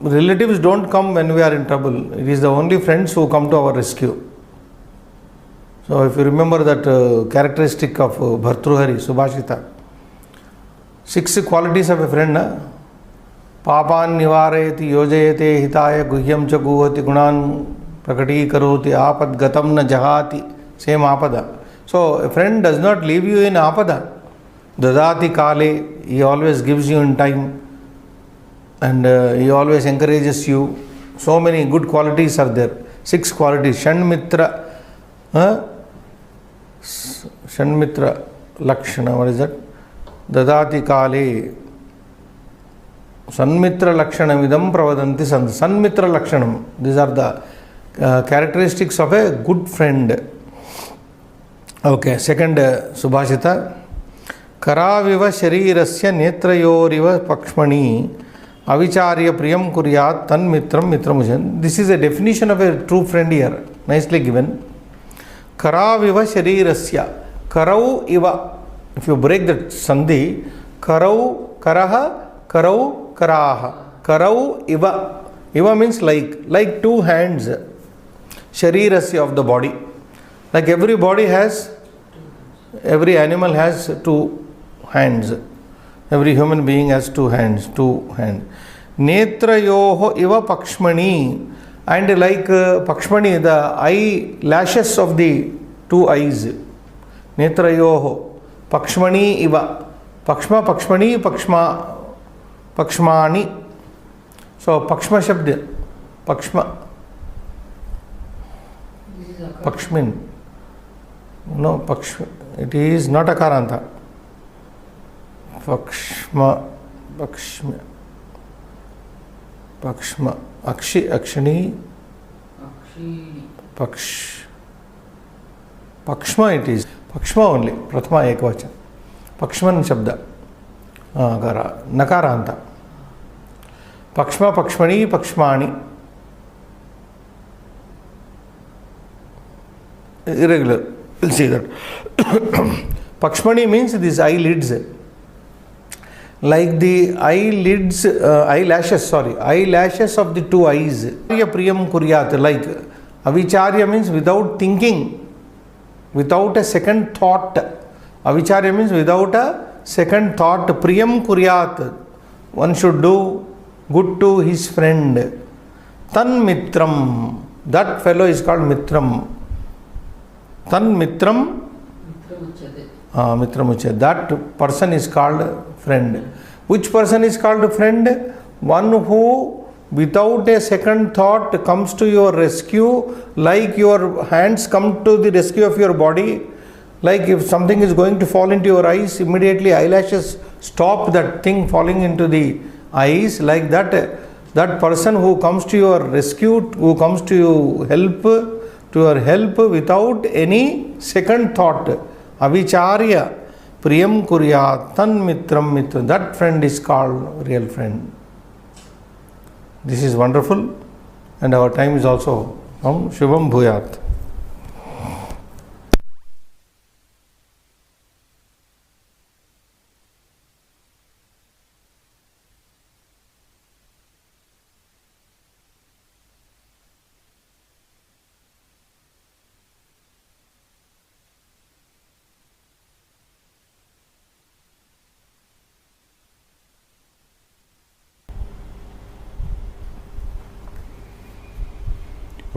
relatives don't come when we are in trouble. It is the only friends who come to our rescue. So, if you remember that characteristic of Bhartruhari, Subhashita, 6 qualities of a friend. Papan nivarayati yojayate hitaya guhyam cha guhati gunan prakati karoti apad gatam na jahati. Same Apada. So, a friend does not leave you in Apada. Dadati kale, he always gives you in time, and he always encourages you. So many good qualities are there. 6 qualities. Shanmitra. Shanmitra. Lakshana, what is that? Dadati Kale. Sanmitra Lakshanam idam pravadanti sant. Sanmitra Lakshanam. These are the characteristics of a good friend. Okay, second Subhashita. Karaviva sharirasya netrayoriva pakshmani avicharya priyam kuryat tan mitram mitramujan. This is a definition of a true friend here, nicely given. Karaviva sharirasya. Karau iva. If you break the sandhi, karau karaha, karau karaha. Karau iva. Iva means like two hands. Sharirasya of the body. Like every animal has two hands. Every human being has two hands. Netrayoho iva pakshmani. And like pakshmani, the eye lashes of the two eyes. Netrayoho pakshmani iva. Pakshma, pakshmani, pakshmani. So pakshma shabd. Pakshma. Pakshmin. No, pakshma. It is not a karanta. Pakshma. Akshini. Pakshma it is. Pakshma only. Prathama ekvachan. Pakshman shabda. Nakaranta. Pakshma, pakshmani, pakshmani. Irregular. We'll see that. Pakshmani means these eyelids. Like the eyelashes of the two eyes. Priyam kuryat. Like avicharya means without thinking, without a second thought. Avicharya means without a second thought. Priyam kuryat. One should do good to his friend. Tan mitram. That fellow is called mitram. Tan mitram. Mitramuchade. That person is called friend. Which person is called friend? One who without a second thought comes to your rescue, like your hands come to the rescue of your body. Like if something is going to fall into your eyes, immediately eyelashes stop that thing falling into the eyes. Like that person who comes to your rescue, who comes to your help without any second thought. Avicharya priyam kuryat tan mitram. That friend is called real friend. This is wonderful, and our time is also Shubham Bhuyat.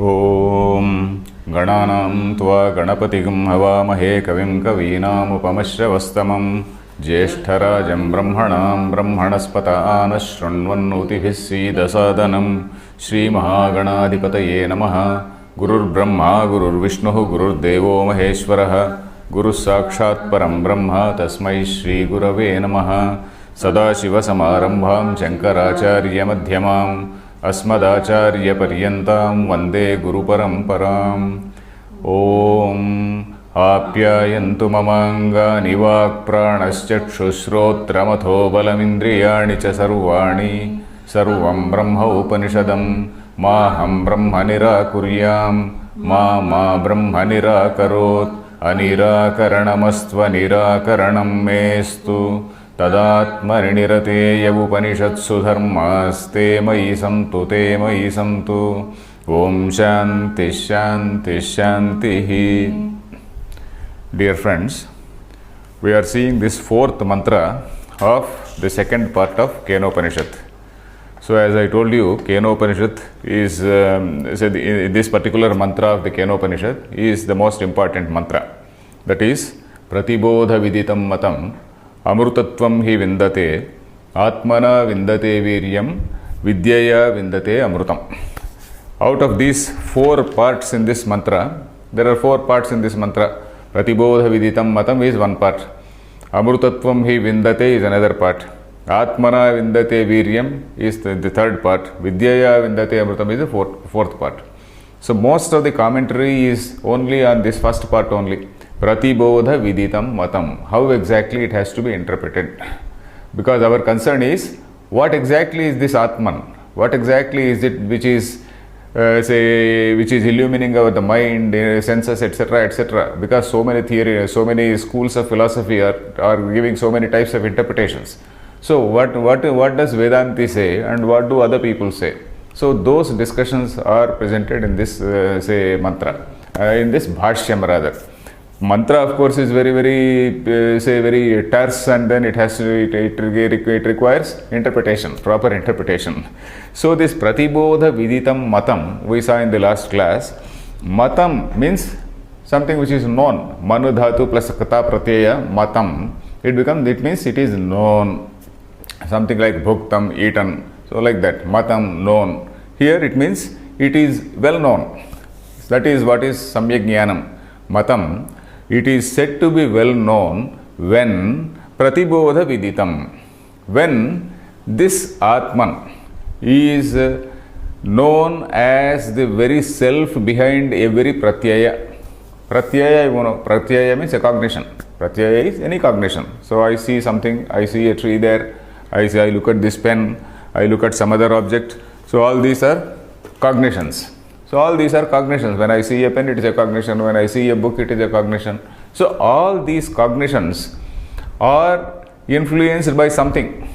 Om Gananam Tva Ganapatigam Havamahe Kavim Kavinam Upamashravastamam Jeshtarajam Brahmanam Brahmanaspata Anashrunvannutibhis Dasadanam Shri Mahaganadipataye Namaha Gurur Brahma Gurur Vishnu Gurur Devo Maheshwaraha Guru Sakshat Param Brahma Tasmai Shri Gurave Namaha Sadashiva Samarambham Shankaracharya Madhyamam अस्मदाचार्य पर्यन्तां वन्दे गुरुपरम्पराम् ॐ आप्यायन्तु ममाङ्गानि वाक्प्राणश्चक्षुश्रोत्रमथो बलमिन्द्रियाणि च सर्वाणि सर्वं ब्रह्म उपनिषदं माहं ब्रह्म निराकुर्यां मा ब्रह्म निराकरोत् अनिराकरणमस्त्वनिराकरणं मेस्तु तदात्मनिरतेय उपनिषत्सु धर्मास्ते मयि सन्तु Om Shanti Shanti Shanti. Dear friends, we are seeing this fourth mantra of the second part of Kenopanishad. So as I told you, Kenopanishad is this particular mantra of the Kenopanishad is the most important mantra. That is Pratibodha Viditam Matam Amrutatvam hi vindate Atmana vindate viryam Vidyaya vindate amrutam. Out of these four parts in this mantra, there are four parts in this mantra. Pratibodha Viditam Matam is one part. Amrutatvam hi vindate is another part. Atmana vindate viryam is the third part. Vidyaya vindate amrutam is the fourth part. So most of the commentary is only on this first part only. Pratibodha viditam matam. How exactly it has to be interpreted. Because our concern is, what exactly is this Atman? What exactly is it which is which is illumining the mind, senses, etc., etc. Because so many theories, so many schools of philosophy are giving so many types of interpretations. So what does Vedanti say and what do other people say? So those discussions are presented in this mantra, in this bhashyam rather. Mantra, of course, is very very terse, and then it requires interpretation, proper interpretation. So this pratibodha viditam matam we saw in the last class. Matam means something which is known. Manu dhatu plus kata pratyaya matam. It means it is known. Something like bhuktam, eaten. So like that, matam, known. Here it means it is well known. That is what is samyak jnanam. Matam. It is said to be well known when pratibodha viditam. When this Atman is known as the very self behind every pratyaya. Pratyaya means a cognition. Pratyaya is any cognition. So I see something, I see a tree there, I look at this pen, I look at some other object. So all these are cognitions. So all these are cognitions. When I see a pen, it is a cognition. When I see a book, it is a cognition. So all these cognitions are influenced by something.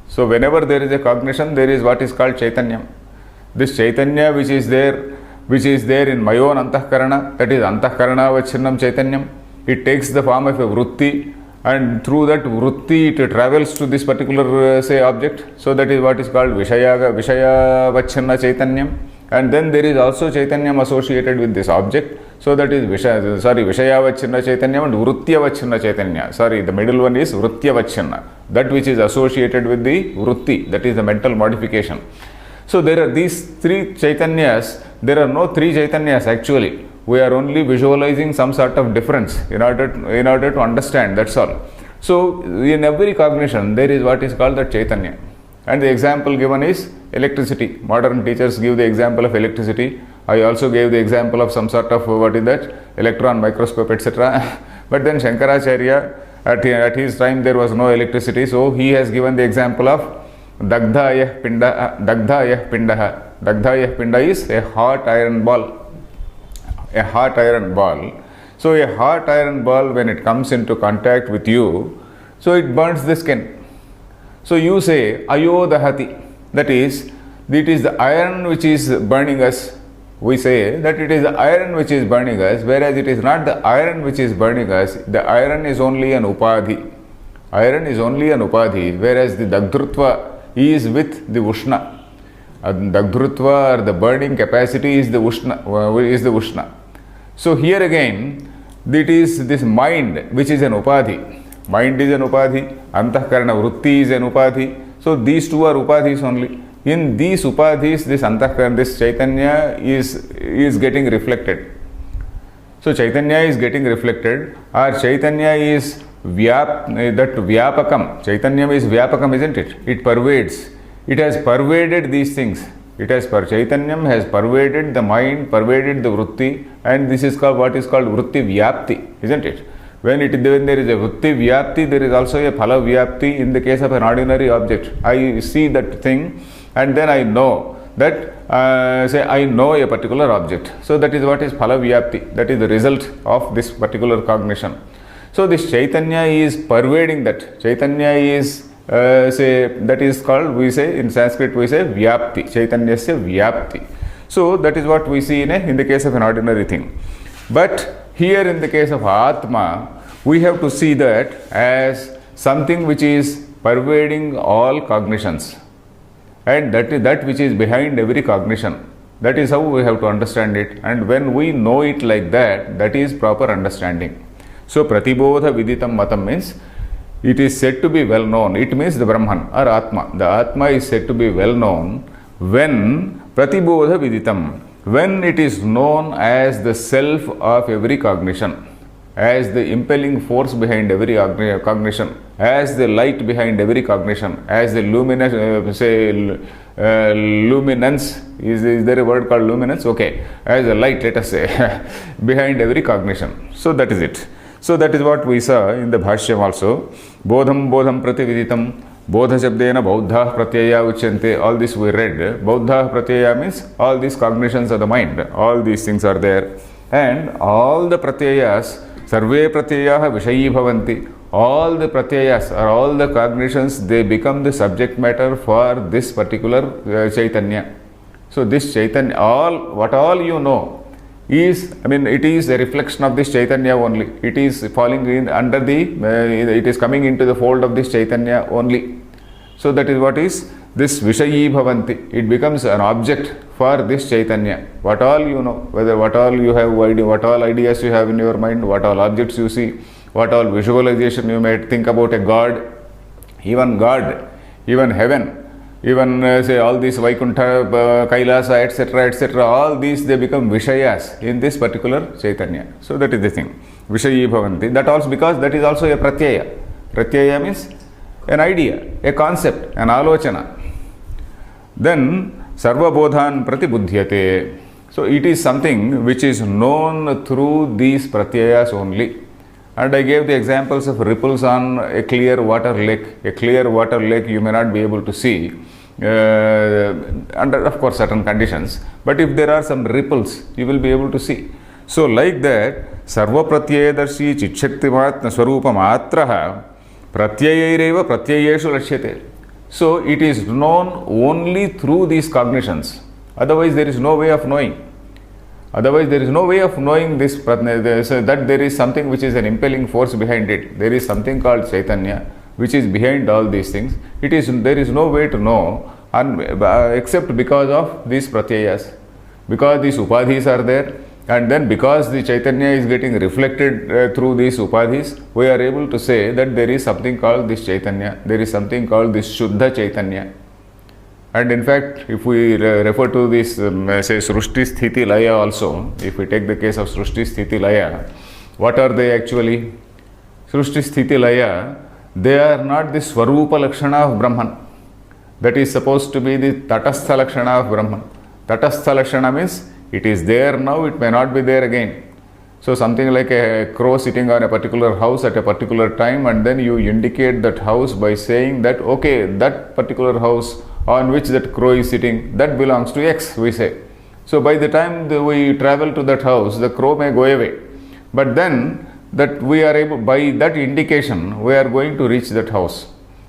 So whenever there is a cognition, there is what is called Chaitanya. This Chaitanya which is there in my own Antahkarana, that is Antahkarana Vachinnam Chaitanyam. It takes the form of a Vritti, and through that Vritti it travels to this particular object. So that is what is called Vishaya Vachinna Chaitanyam. And then there is also Chaitanyam associated with this object. So that is Vishayavachinna Chaitanyam and Vrutyavachinna Chaitanya. The middle one is Vrutyavachinna. That which is associated with the Vritti, that is the mental modification. So there are these three Chaitanyas. There are no three Chaitanyas actually. We are only visualizing some sort of difference in order to understand, that's all. So in every cognition there is what is called the Chaitanya. And the example given is electricity. Modern teachers give the example of electricity. I also gave the example of some sort of electron microscope, etc. But then Shankaracharya, at his time there was no electricity, so he has given the example of Dagdhayah Pindaha. Dagdhayah Pinda is a hot iron ball. A hot iron ball. So a hot iron ball, when it comes into contact with you, so it burns the skin. So you say, Ayo Dahati, that is, it is the iron which is burning us. We say that it is the iron which is burning us, whereas it is not the iron which is burning us. The iron is only an upadhi. Iron is only an upadhi, whereas the Dagdhrutva is with the Ushna. Dagdhrutva, or the burning capacity, is the Ushna. So here again, it is this mind which is an upadhi. Mind is an upadhi, Antahkarana Vritti is an upadhi. So these two are upadhis only. In these upadhis, this Antahkarana, this Chaitanya is getting reflected. So Chaitanya is getting reflected, or Chaitanya is Vyapakam. Chaitanya is Vyapakam, isn't it? It pervades. It has pervaded these things. Chaitanyam has pervaded the mind, pervaded the Vritti, and this is called what is called Vritti Vyapti, isn't it? When there is a Vritti Vyapti, there is also a Phala Vyapti in the case of an ordinary object. I see that thing and then I know that, I know a particular object. So that is what is Phala Vyapti, that is the result of this particular cognition. So this Chaitanya is pervading that. Chaitanya is, that is called, we say in Sanskrit, we say Vyapti. Chaitanyasya Vyapti. So that is what we see in the case of an ordinary thing. But here in the case of Atma, we have to see that as something which is pervading all cognitions, and that which is behind every cognition. That is how we have to understand it, and when we know it like that, that is proper understanding. So Pratibodha Viditam Matam means it is said to be well known. It means the Brahman or Atma. The Atma is said to be well known when Pratibodha Viditam, when it is known as the self of every cognition. as the impelling force behind every cognition, as the light behind every cognition, as the luminous, luminance, is there a word called luminance? Okay, as a light, let us say, behind every cognition. So that is it. So that is what we saw in the Bhashyam also. Bodham bodham pratividitam, bodha shabdena bodha pratyaya uchyante. All this we read. Bodha pratyaya means all these cognitions of the mind. All these things are there. And all the pratyayas, sarve pratyayaha vishayi bhavanti. All the pratyayas or all the cognitions, they become the subject matter for this particular Chaitanya. So this Chaitanya, what all you know is, it is a reflection of this Chaitanya only. It is falling in under it is coming into the fold of this Chaitanya only. So that is what is this Vishayi Bhavanti. It becomes an object for this Chaitanya. What all you know, whether what all you have, what all ideas you have in your mind, what all objects you see, what all visualization you may think about a God, even heaven, even say all these Vaikuntha, Kailasa, etc., all these they become Vishayas in this particular Chaitanya. So that is the thing. Vishayi Bhavanti. That also because that is also a Pratyaya. Pratyaya means an idea, a concept, an alochana. Then Sarva Bodhan Prati Buddhyate. So it is something which is known through these Pratyayas only. And I gave the examples of ripples on a clear water lake. A clear water lake you may not be able to see under, of course, certain conditions. But if there are some ripples, you will be able to see. So like that, Sarva Pratyayadarshi Chitshaktimatna Swarupa Matraha Pratyayaireva Pratyayeshu Lashyate. So it is known only through these cognitions. Otherwise there is no way of knowing. Otherwise, there is no way of knowing this, that there is something which is an impelling force behind it. There is something called Chaitanya, which is behind all these things. There is no way to know except because of these pratyayas. Because these upadhis are there, and then because the Chaitanya is getting reflected through these upadhis, we are able to say that there is something called this Chaitanya. There is something called this Shuddha Chaitanya. And in fact, if we refer to this, say, Srushti Sthiti Laya also, if we take the case of Srushti Sthiti Laya, what are they actually? Srushti Sthiti Laya, they are not the Swarupa Lakshana of Brahman. That is supposed to be the Tatastha Lakshana of Brahman. Tatastha Lakshana means it is there now, it may not be there again. So something like a crow sitting on a particular house at a particular time, and then you indicate that house by saying that, okay, that particular house on which that crow is sitting, that belongs to X, we say. So by the time we travel to that house, the crow may go away. But then that we are able, by that indication, we are going to reach that house.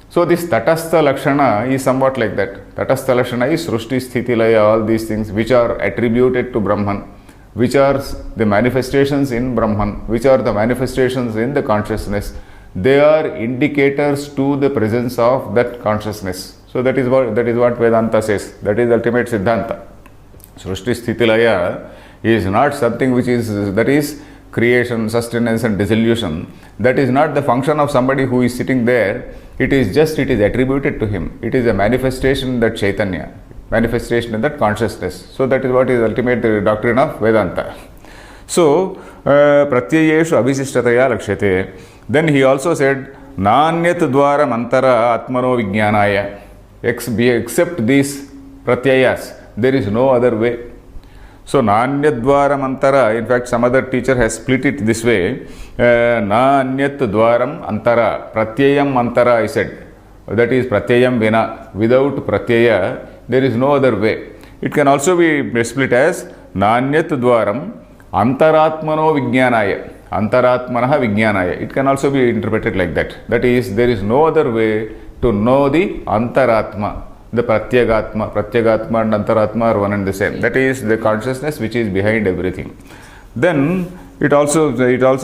So this Tatastha Lakshana is somewhat like that. Tatastha Lakshana is Srushti Sthiti Laya, all these things which are attributed to Brahman, which are the manifestations in Brahman, which are the manifestations in the consciousness. They are indicators to the presence of that consciousness. So that is what Vedanta says. That is ultimate Siddhanta. Srushti Sthiti Laya is not something which is creation, sustenance and dissolution. That is not the function of somebody who is sitting there. It is attributed to him. It is a manifestation in that Chaitanya, manifestation in that consciousness. So that is what is ultimate doctrine of Vedanta. So, Pratyayeshu Abhisishtataya Lakshyate. Then he also said, Nanyat Dwara Mantara Atmano Vijnanaya. Except these Pratyayas, there is no other way. So, Nanyat Dwara Mantara, in fact, some other teacher has split it this way. Nanyat Dwaram Antara. Pratyayam Antara, I said. That is Pratyayam Vina. Without Pratyaya, there is no other way. It can also be split as Nanyat Dwaram Antaratmano Vijnanaya. Antaratmanaha Vijnanaya. It can also be interpreted like that. That is, there is no other way to know the Antaratma, the Pratyagatma. Pratyagatma and Antaratma are one and the same. That is the consciousness which is behind everything. Then it also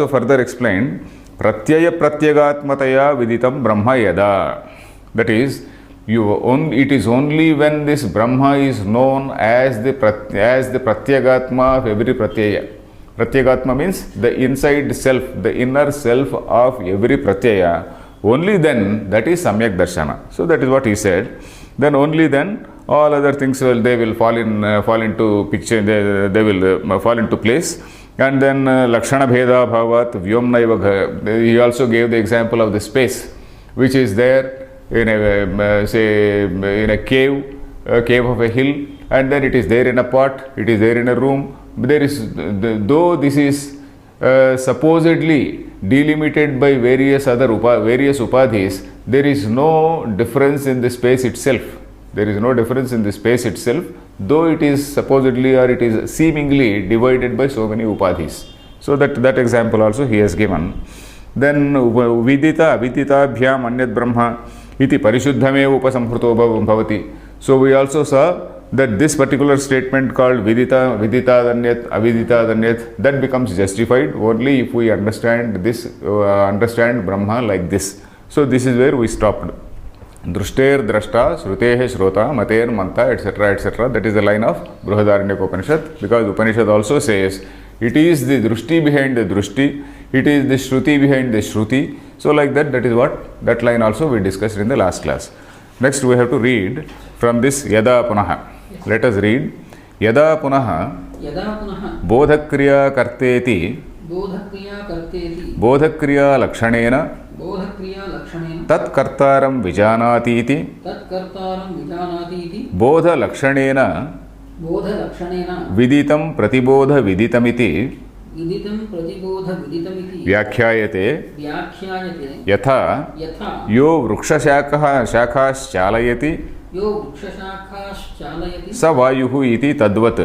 further explained Pratyaya Pratyagatmataya Viditam Brahma Yada. That is, it is only when this Brahma is known as the Pratyagatma of every Pratyaya. Pratyagatma means the inside self, the inner self of every Pratyaya. Only then that is Samyak Darshana. So that is what he said. Then only then all other things will fall into picture. They will fall into place. And then Lakshana Bheda Bhavat Vyomnaiva. He also gave the example of the space which is there in a say in a cave of a hill, and then it is there in a pot, it is there in a room. There is, though this is supposedly delimited by various upadhis, there is no difference in the space itself. There is no difference in the space itself, though it is supposedly or it is seemingly divided by so many upadhis. So that example also he has given. Then vidita aviditabhyam anyat brahma iti parishuddhamev upasamhruto bhavati. So we also saw that this particular statement called vidita danyat avidita danyat, that becomes justified only if we understand this understand Brahma like this. So this is where we stopped. Drushter drashta, shrutehe shrota, mater manta, etc., etc. That is the line of Brihadaranyaka Upanishad, because Upanishad also says it is the drushti behind the drushti, it is the shruti behind the shruti. So like that is what that line also we discussed in the last class. Next we have to read from this Yada Punaha. Let us read Yada Punaha Bodhakriya Karteti Bodhakriya Lakshanena Tat Kartaram Vijanati Bodha Lakshanena Viditam Pratibodha Viditamiti Vyakhyayate Yatha Yo Vrukshashakhash Chalayati Sa Vayuhu iti Tadvat.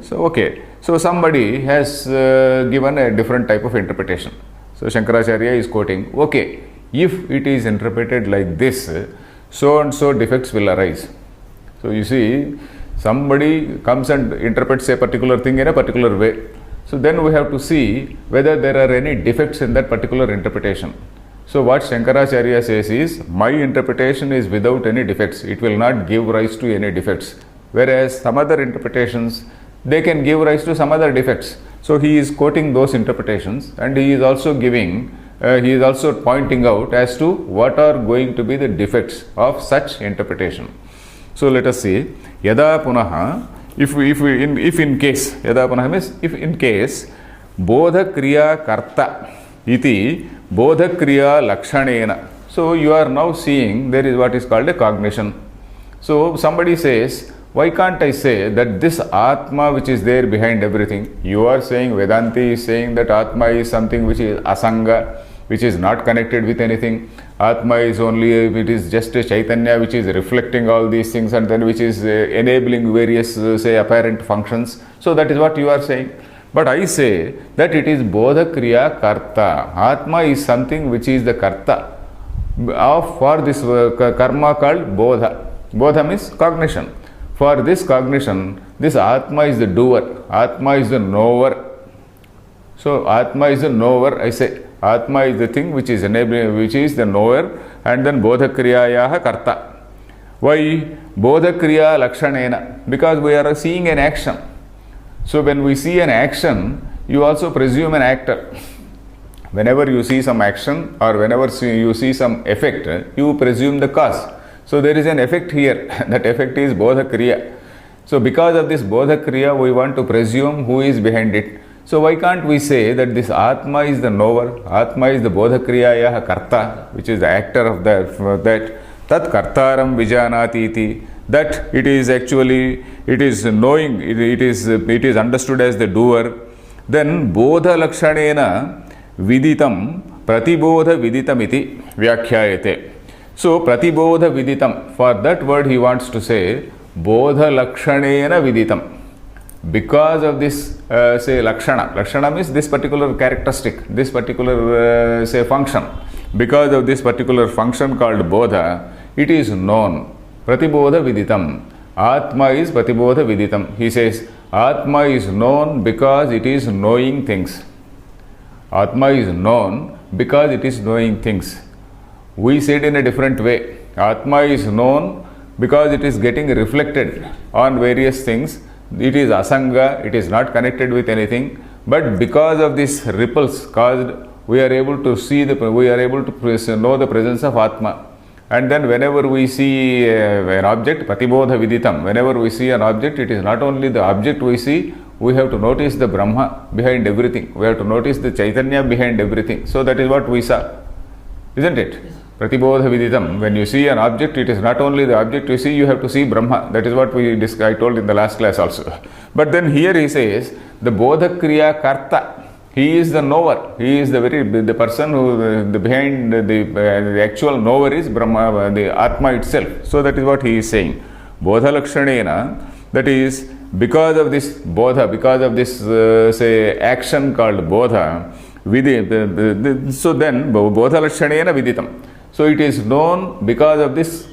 So okay, so somebody has given a different type of interpretation. So Shankaracharya is quoting, okay, if it is interpreted like this, so and so defects will arise. So you see, somebody comes and interprets a particular thing in a particular way. So then we have to see whether there are any defects in that particular interpretation. So what Shankaracharya says is, my interpretation is without any defects. It will not give rise to any defects. Whereas some other interpretations, they can give rise to some other defects. So he is quoting those interpretations, and he is also pointing out as to what are going to be the defects of such interpretation. So let us see. Yada punaha, if in case, yada punaha means if in case, bodha kriya karta iti bodha kriya lakshanena. So you are now seeing there is what is called a cognition. So somebody says, why can't I say that this Atma which is there behind everything? You are saying, Vedanti is saying that Atma is something which is asanga, which is not connected with anything. Atma is only, it is just a Chaitanya which is reflecting all these things and then which is enabling various, say, apparent functions. So that is what you are saying. But I say that it is Bodha Kriya Karta. Atma is something which is the Karta for this karma called Bodha. Bodha means cognition. For this cognition, this Atma is the doer, Atma is the knower. So Atma is the knower, I say. Atma is the thing which is enabling, which is the knower, and then Bodha Kriyayaha Karta. Why? Bodha Kriya Lakshanena. Because we are seeing an action. So when we see an action, you also presume an actor. Whenever you see some action or whenever you see some effect, you presume the cause. So there is an effect here. That effect is Bodha Kriya. So because of this Bodha Kriya, we want to presume who is behind it. So why can't we say that this Atma is the knower, Atma is the Bodha Kriyayaha Karta, which is the actor of that Tat Kartaram Vijanati iti, that it is actually, it is knowing, it is understood as the doer. Then Bodha Lakshanena Viditam Pratibodha Viditamiti Vyakhyayate. So Pratibodha Viditam, for that word he wants to say Bodha Lakshanena Viditam. Because of this, say, Lakshana. Lakshana means this particular characteristic, this particular, say, function. Because of this particular function called Bodha, it is known. Pratibodha Viditam. Atma is Pratibodha Viditam. He says, Atma is known because it is knowing things. Atma is known because it is knowing things. We say it in a different way. Atma is known because it is getting reflected on various things. It is asanga, it is not connected with anything, but because of these ripples caused, we are able to know the presence of Atma. And then whenever we see an object, Pratibodha Viditam, whenever we see an object, it is not only the object we see, we have to notice the Brahma behind everything. We have to notice the Chaitanya behind everything. So that is what we saw. Isn't it? Yes. Pratibodha viditam. When you see an object, it is not only the object you see, you have to see Brahma. That is what I told in the last class also. But then here he says, the Bodha Kriya Karta. He is the knower. He is the person who behind the actual knower is Brahma, the Atma itself. So that is what he is saying. Bodha Lakshanena, that is because of this Bodha, because of this say action called Bodha, so then Bodha Lakshanena Viditam. So it is known because of this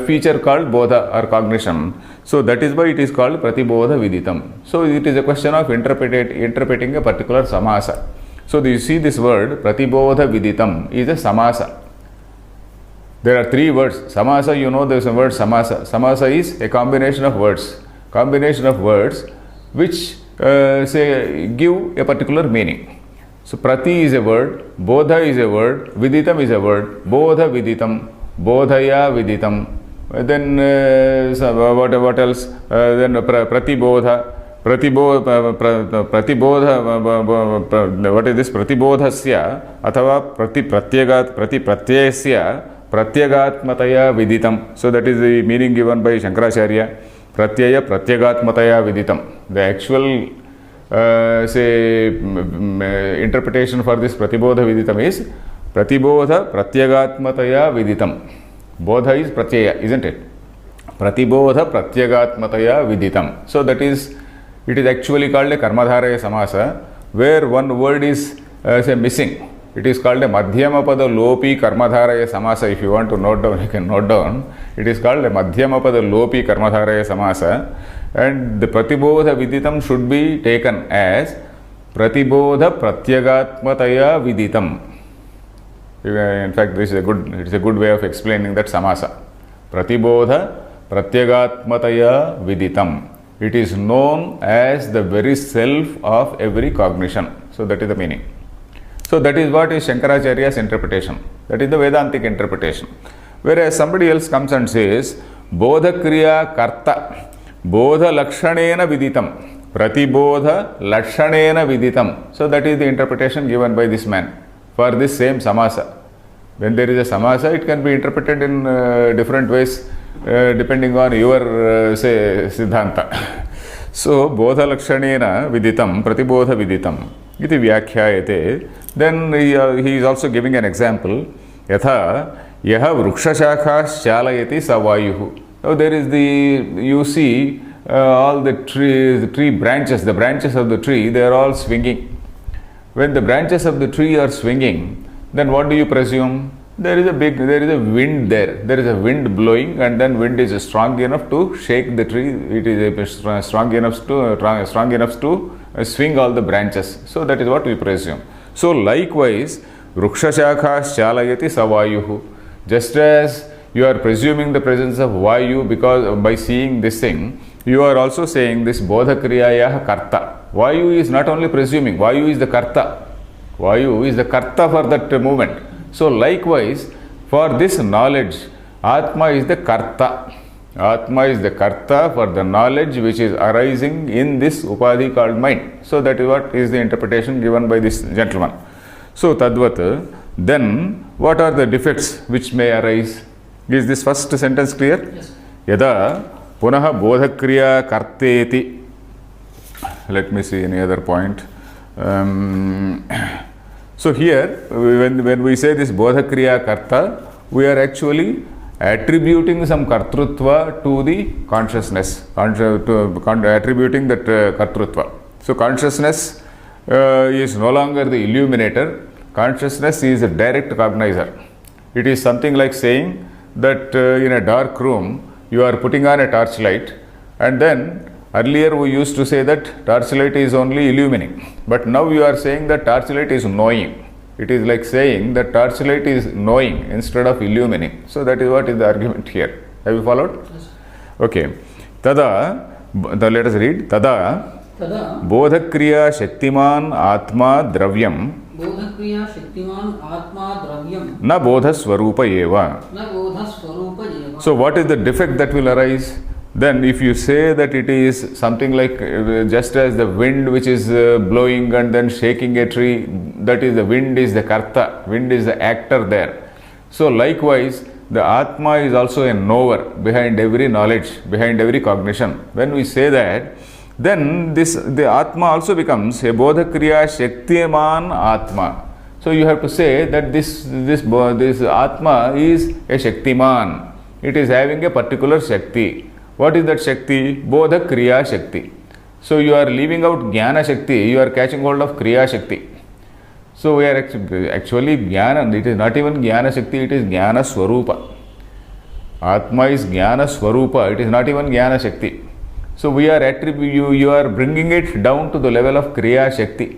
feature called Bodha or cognition. So that is why it is called Pratibodha Viditam. So it is a question of interpreting a particular samasa. So you see this word Pratibodha Viditam is a samasa. There are three words. Samasa, you know there is a word samasa. Samasa is a combination of words. Combination of words which say give a particular meaning. So Prati is a word, Bodha is a word, Viditam is a word, Bodha Viditam, Bodhaya Viditam. Then what else? Then Pratibodha, Pratibodha, what is this? Pratibodhasya, Athava Pratyayasya, Pratyagatmataya Viditam. So that is the meaning given by Shankaracharya. Pratyaya Pratyagatmataya Viditam. The actual interpretation for this Pratibodha Viditam is Pratibodha Pratyagatmataya Viditam. Bodha is Pratyaya, isn't it? Pratibodha Pratyagatmataya Viditam. So that is, it is actually called a Karmadharaya Samasa, where one word is missing. It is called a Madhyamapada Lopi Karmadharaya Samasa. If you want to note down, you can note down. It is called a Madhyamapada Lopi Karmadharaya Samasa. And the Pratibodha Viditam should be taken as Pratibodha Pratyagatmataya Viditam. In fact, it is a good way of explaining that samasa. Pratibodha Pratyagatmataya Viditam. It is known as the very self of every cognition. So that is the meaning. So that is what is Shankaracharya's interpretation. That is the Vedantic interpretation. Whereas somebody else comes and says, Bodha Kriya Karta, Bodha Lakshanena Viditam, Pratibodha Lakshanena Viditam. So that is the interpretation given by this man for this same samasa. When there is a samasa, it can be interpreted in different ways depending on your say siddhanta. So Bodha Lakshanena Viditam, Pratibodha Viditam iti vyakhyayate. Then he is also giving an example. Yatha yaha vrukshashakhas chalayati savayuhu. So there is you see all the tree branches, the branches of the tree, they are all swinging. When the branches of the tree are swinging, then what do you presume? There is a wind there. There is a wind blowing, and then wind is strong enough to shake the tree. It is strong enough to swing all the branches. So that is what we presume. So likewise, Vrukshashakhas chalayati savayuhu. Just as you are presuming the presence of Vayu because by seeing this thing, you are also saying this Bodha Kriyaya Karta. Vayu is not only presuming, Vayu is the Karta. Vayu is the Karta for that movement. So likewise, for this knowledge, Atma is the Karta. Atma is the Karta for the knowledge which is arising in this Upadhi called mind. So that is what is the interpretation given by this gentleman. So Tadvat, then what are the defects which may arise? Is this first sentence clear? Yes. Yada punaha bodhakriya karteti. Let me see any other point. So here, when we say this bodhakriya karta, we are actually attributing some kartrutva to the consciousness, attributing that kartrutva. So consciousness is no longer the illuminator. Consciousness is a direct cognizer. It is something like saying that in a dark room, you are putting on a torchlight, and then earlier we used to say that torchlight is only illumining, but now you are saying that torchlight is knowing. It is like saying that torchlight is knowing instead of illumining. So that is what is the argument here. Have you followed? Yes. Okay. Tada, let us read. Tada bodhakriya shaktiman atma dravyam Bodhakriya Shaktiman Atma Dravyam na bodha swarupa eva. Na Bodha Swarupa Eva. So what is the defect that will arise? Then if you say that it is something like just as the wind which is blowing and then shaking a tree, that is the wind is the karta, wind is the actor there. So likewise, the Atma is also a knower behind every knowledge, behind every cognition. When we say that, then the Atma also becomes a Bodha Kriya Shaktiman Atma. So you have to say that this Atma is a Shaktiman. It is having a particular Shakti. What is that Shakti? Bodha Kriya Shakti. So you are leaving out Jnana Shakti, you are catching hold of Kriya Shakti. So we are actually Jnana, it is not even Jnana Shakti, it is Jnana Swarupa. Atma is Jnana Swarupa, it is not even Jnana Shakti. So we are you are bringing it down to the level of Kriya Shakti.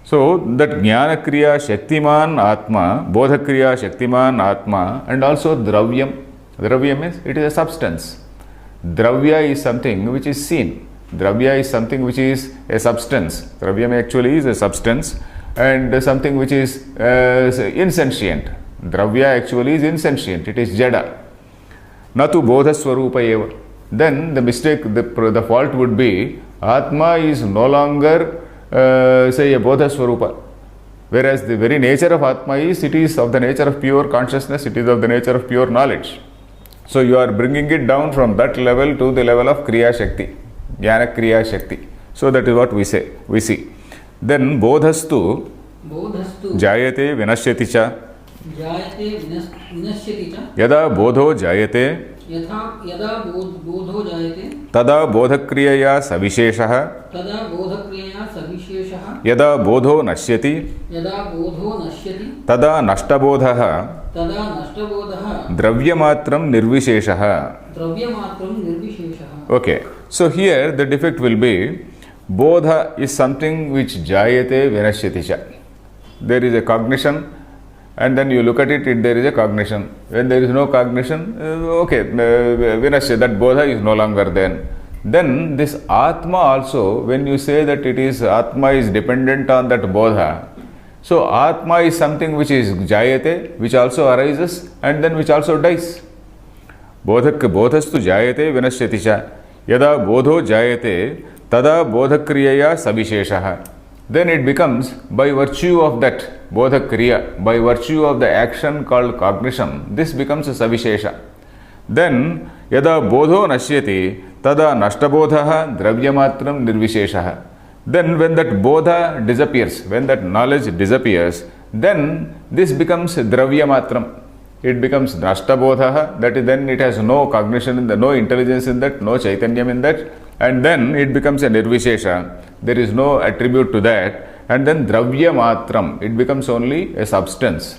So that Jnana Kriya Shaktiman Atma, Bodha Kriya Shaktiman Atma, and also Dravyam. Dravya means it is a substance. Dravya is something which is seen. Dravya is something which is a substance. Dravya actually is a substance and something which is insentient. Dravya actually is insentient. It is jada. Natu bodha swarupa eva. Then the mistake, the fault would be Atma is no longer say a bodha swarupa. Whereas the very nature of Atma is, it is of the nature of pure consciousness, it is of the nature of pure knowledge. So you are bringing it down from that level to the level of Kriya Shakti, Jnana Kriya Shakti. So that is what we see. Then bodhastu jayate vinashyati cha. Jayate vinashyati cha. Yada bodho jayate. Yada bodho jayate. Tada bodhakriyaya savisheshaha. Tada bodhakriyaya savisheshaha. Yada bodho nashyati. Yada bodho nashyati. Tada nashtabodhaha. Tada nashtabodhaha. Dravyamatram nirvisheshaha. Dravyamatram nirvisheshaha. Okay. So here the defect will be bodha is something which jayate vinashyati cha. There is a cognition and then you look at it, there is a cognition. When there is no cognition, vinasya, that bodha is no longer then. Then this Atma also, when you say that it is Atma is dependent on that bodha, so Atma is something which is jayate, which also arises and then which also dies. Bodhastu jayate vinashyati cha. Yada bodho jayate, tada bodhakriyaya savisheshaha. Then it becomes, by virtue of that bodhakriya, by virtue of the action called cognition, this becomes a savishesha. Then yada bodho nashyati, tada nashtabodhaha dravyamatram nirvisheshaha. Then when that bodha disappears, when that knowledge disappears, then this becomes dravyamatram. It becomes nashtabodhaha, that is, then it has no cognition in that, no intelligence in that, no chaitanyam in that, and then it becomes a nirvishesha. There is no attribute to that, and then dravyamatram, it becomes only a substance.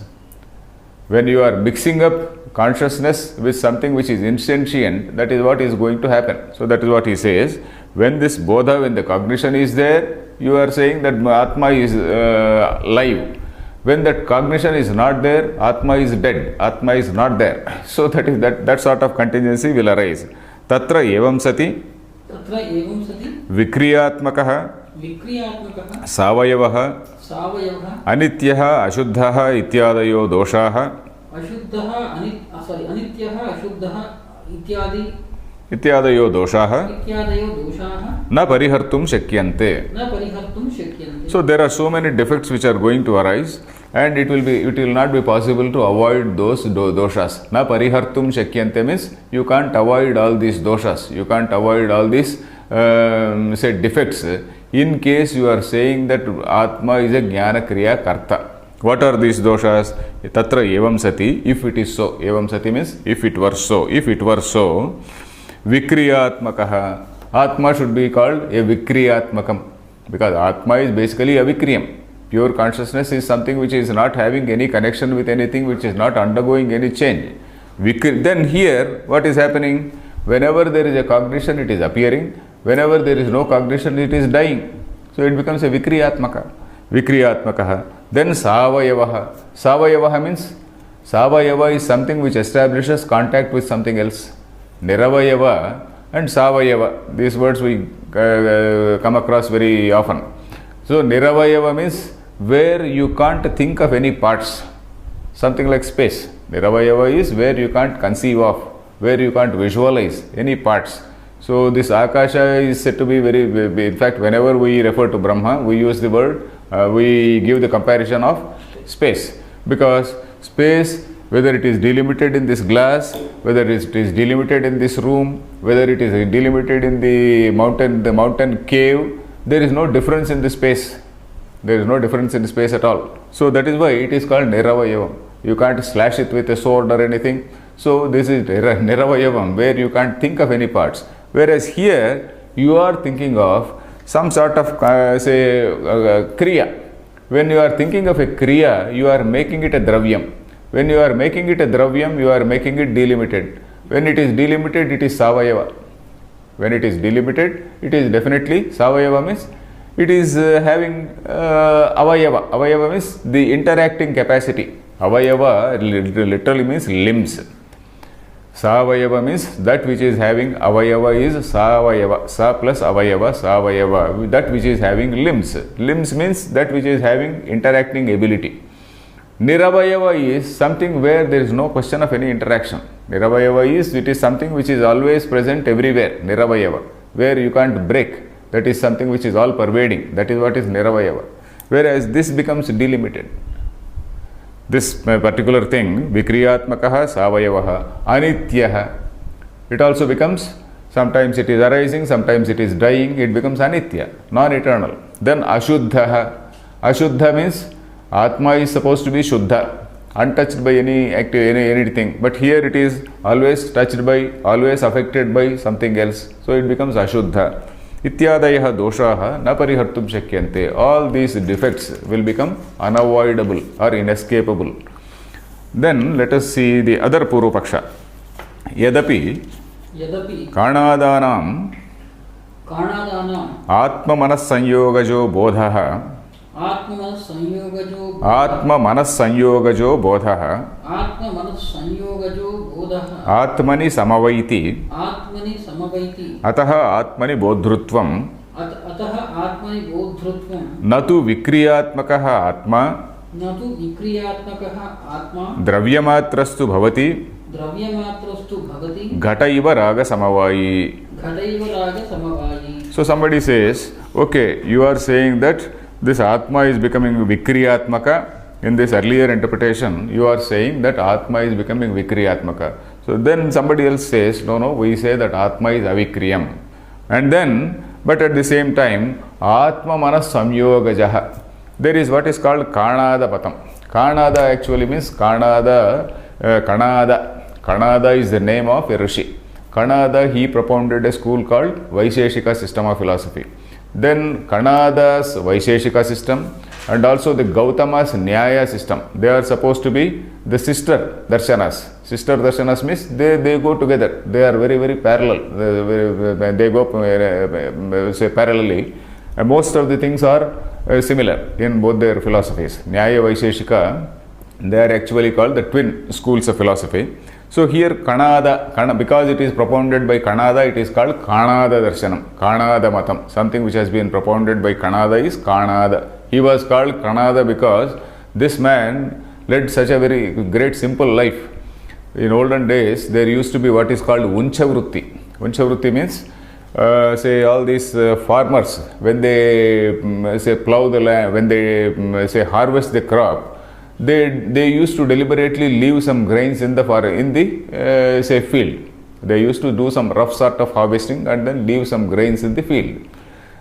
When you are mixing up consciousness with something which is insentient, that is what is going to happen. So that is what he says. When this bodha, when the cognition is there, you are saying that Atma is live. When that cognition is not there, Atma is dead. Atma is not there. So that sort of contingency will arise. Tatra evam sati. Tatra evam sati. Vikriyatmakaha. Vikriyatmakaha. Savayavaha. Savayavaha. Anityaha ashuddhaha ityadayo doshaha. Ashuddhaha anityaha ashuddhaha ityadayo doshaha. Ityadayo doshaha. Na parihartum shakyante. Na parihartum shakyante. So there are so many defects which are going to arise, and it will not be possible to avoid those doshas. Na parihartum shakyante means you can't avoid all these doshas. You can't avoid all these defects. In case you are saying that Atma is a Jnana Kriya Karta. What are these doshas? Tatra evam sati, if it is so. Evam sati means if it were so. If it were so, Vikriyatmakaha. Atma should be called a Vikriyatmakam, because Atma is basically a Vikriyam. Pure consciousness is something which is not having any connection with anything, which is not undergoing any change. Then here, what is happening? Whenever there is a cognition, it is appearing. Whenever there is no cognition, it is dying. So it becomes a Vikriyatmaka. Vikriyatmakaha. Then Savayavaha. Savayavaha means, Savayava is something which establishes contact with something else. Niravayava and Savayava. These words we come across very often. So Niravayava means where you can't think of any parts. Something like space. Niravayava is where you can't conceive of. where you can't visualize any parts. So this Akasha is said to be in fact, whenever we refer to Brahma, we use the word, we give the comparison of space. Because space, whether it is delimited in this glass, whether it is delimited in this room, whether it is delimited in the mountain cave, there is no difference in the space. There is no difference in the space at all. So that is why it is called Niravayavam. You can't slash it with a sword or anything. So this is Niravayavam, where you can't think of any parts. Whereas here, you are thinking of some sort of, Kriya. When you are thinking of a Kriya, you are making it a Dravyam. When you are making it a Dravyam, you are making it delimited. When it is delimited, it is Savayava. When it is delimited, it is definitely Savayava means it is having Avayava. Avayava means the interacting capacity. Avayava literally means limbs. Savayava means that which is having Avayava is Savayava. Sa plus Avayava, Savayava. That which is having limbs. Limbs means that which is having interacting ability. Niravayava is something where there is no question of any interaction. Niravayava is, it is something which is always present everywhere. Niravayava. Where you can't break. That is something which is all pervading. That is what is Niravayava. Whereas this becomes delimited. This particular thing, Vikriyatmakaha Savayavaha, Anityaha, it also becomes, sometimes it is arising, sometimes it is dying, it becomes Anitya, non-eternal. Then Ashuddhaha. Ashuddha means Atma is supposed to be Shuddha, untouched by anything. But here it is always touched by, always affected by something else. So it becomes Ashuddha. Ityadayaha doshaha na parihartum shakyante. All these defects will become unavoidable or inescapable. Then let us see the other Purupaksha. Yadapi Karnadanam Atma Manas Sanyogajo Bodhaha Atma Manas Sanyogajo Bodhaha Atmani Samavaiti Ataha Atmani Bodhrutvam Natu Vikriyatmakaha Atma Dravyamatrastu Bhavati Ghata Iva Raga Samavayi. So somebody says, okay, you are saying that this Atma is becoming Vikriyatmaka. In this earlier interpretation, you are saying that Atma is becoming Vikriyatmaka. So then somebody else says, no, we say that Atma is Avikriyam. And then, but at the same time, Atma Manas Samyogajaha. There is what is called Kanada Patam. Kanada actually means Kanada. Kanada is the name of a Rishi. Kanada, he propounded a school called Vaisheshika system of philosophy. Then Kanada's Vaisheshika system and also the Gautama's Nyaya system. They are supposed to be the sister darshanas. Sister darshanas means they go together. They are very, very parallel. They go say parallelly. And most of the things are similar in both their philosophies. Nyaya Vaisheshika, they are actually called the twin schools of philosophy. So here Kanada, because it is propounded by Kanada, it is called Kanada Darshanam, Kanada Matam. Something which has been propounded by Kanada is Kanada. He was called Kanada because this man led such a very great simple life. In olden days, there used to be what is called Unchavrutti. Unchavrutti means, say all these farmers, when they say plow the land, when they say harvest the crop, they used to deliberately leave some grains in the say field. They used to do some rough sort of harvesting and then leave some grains in the field.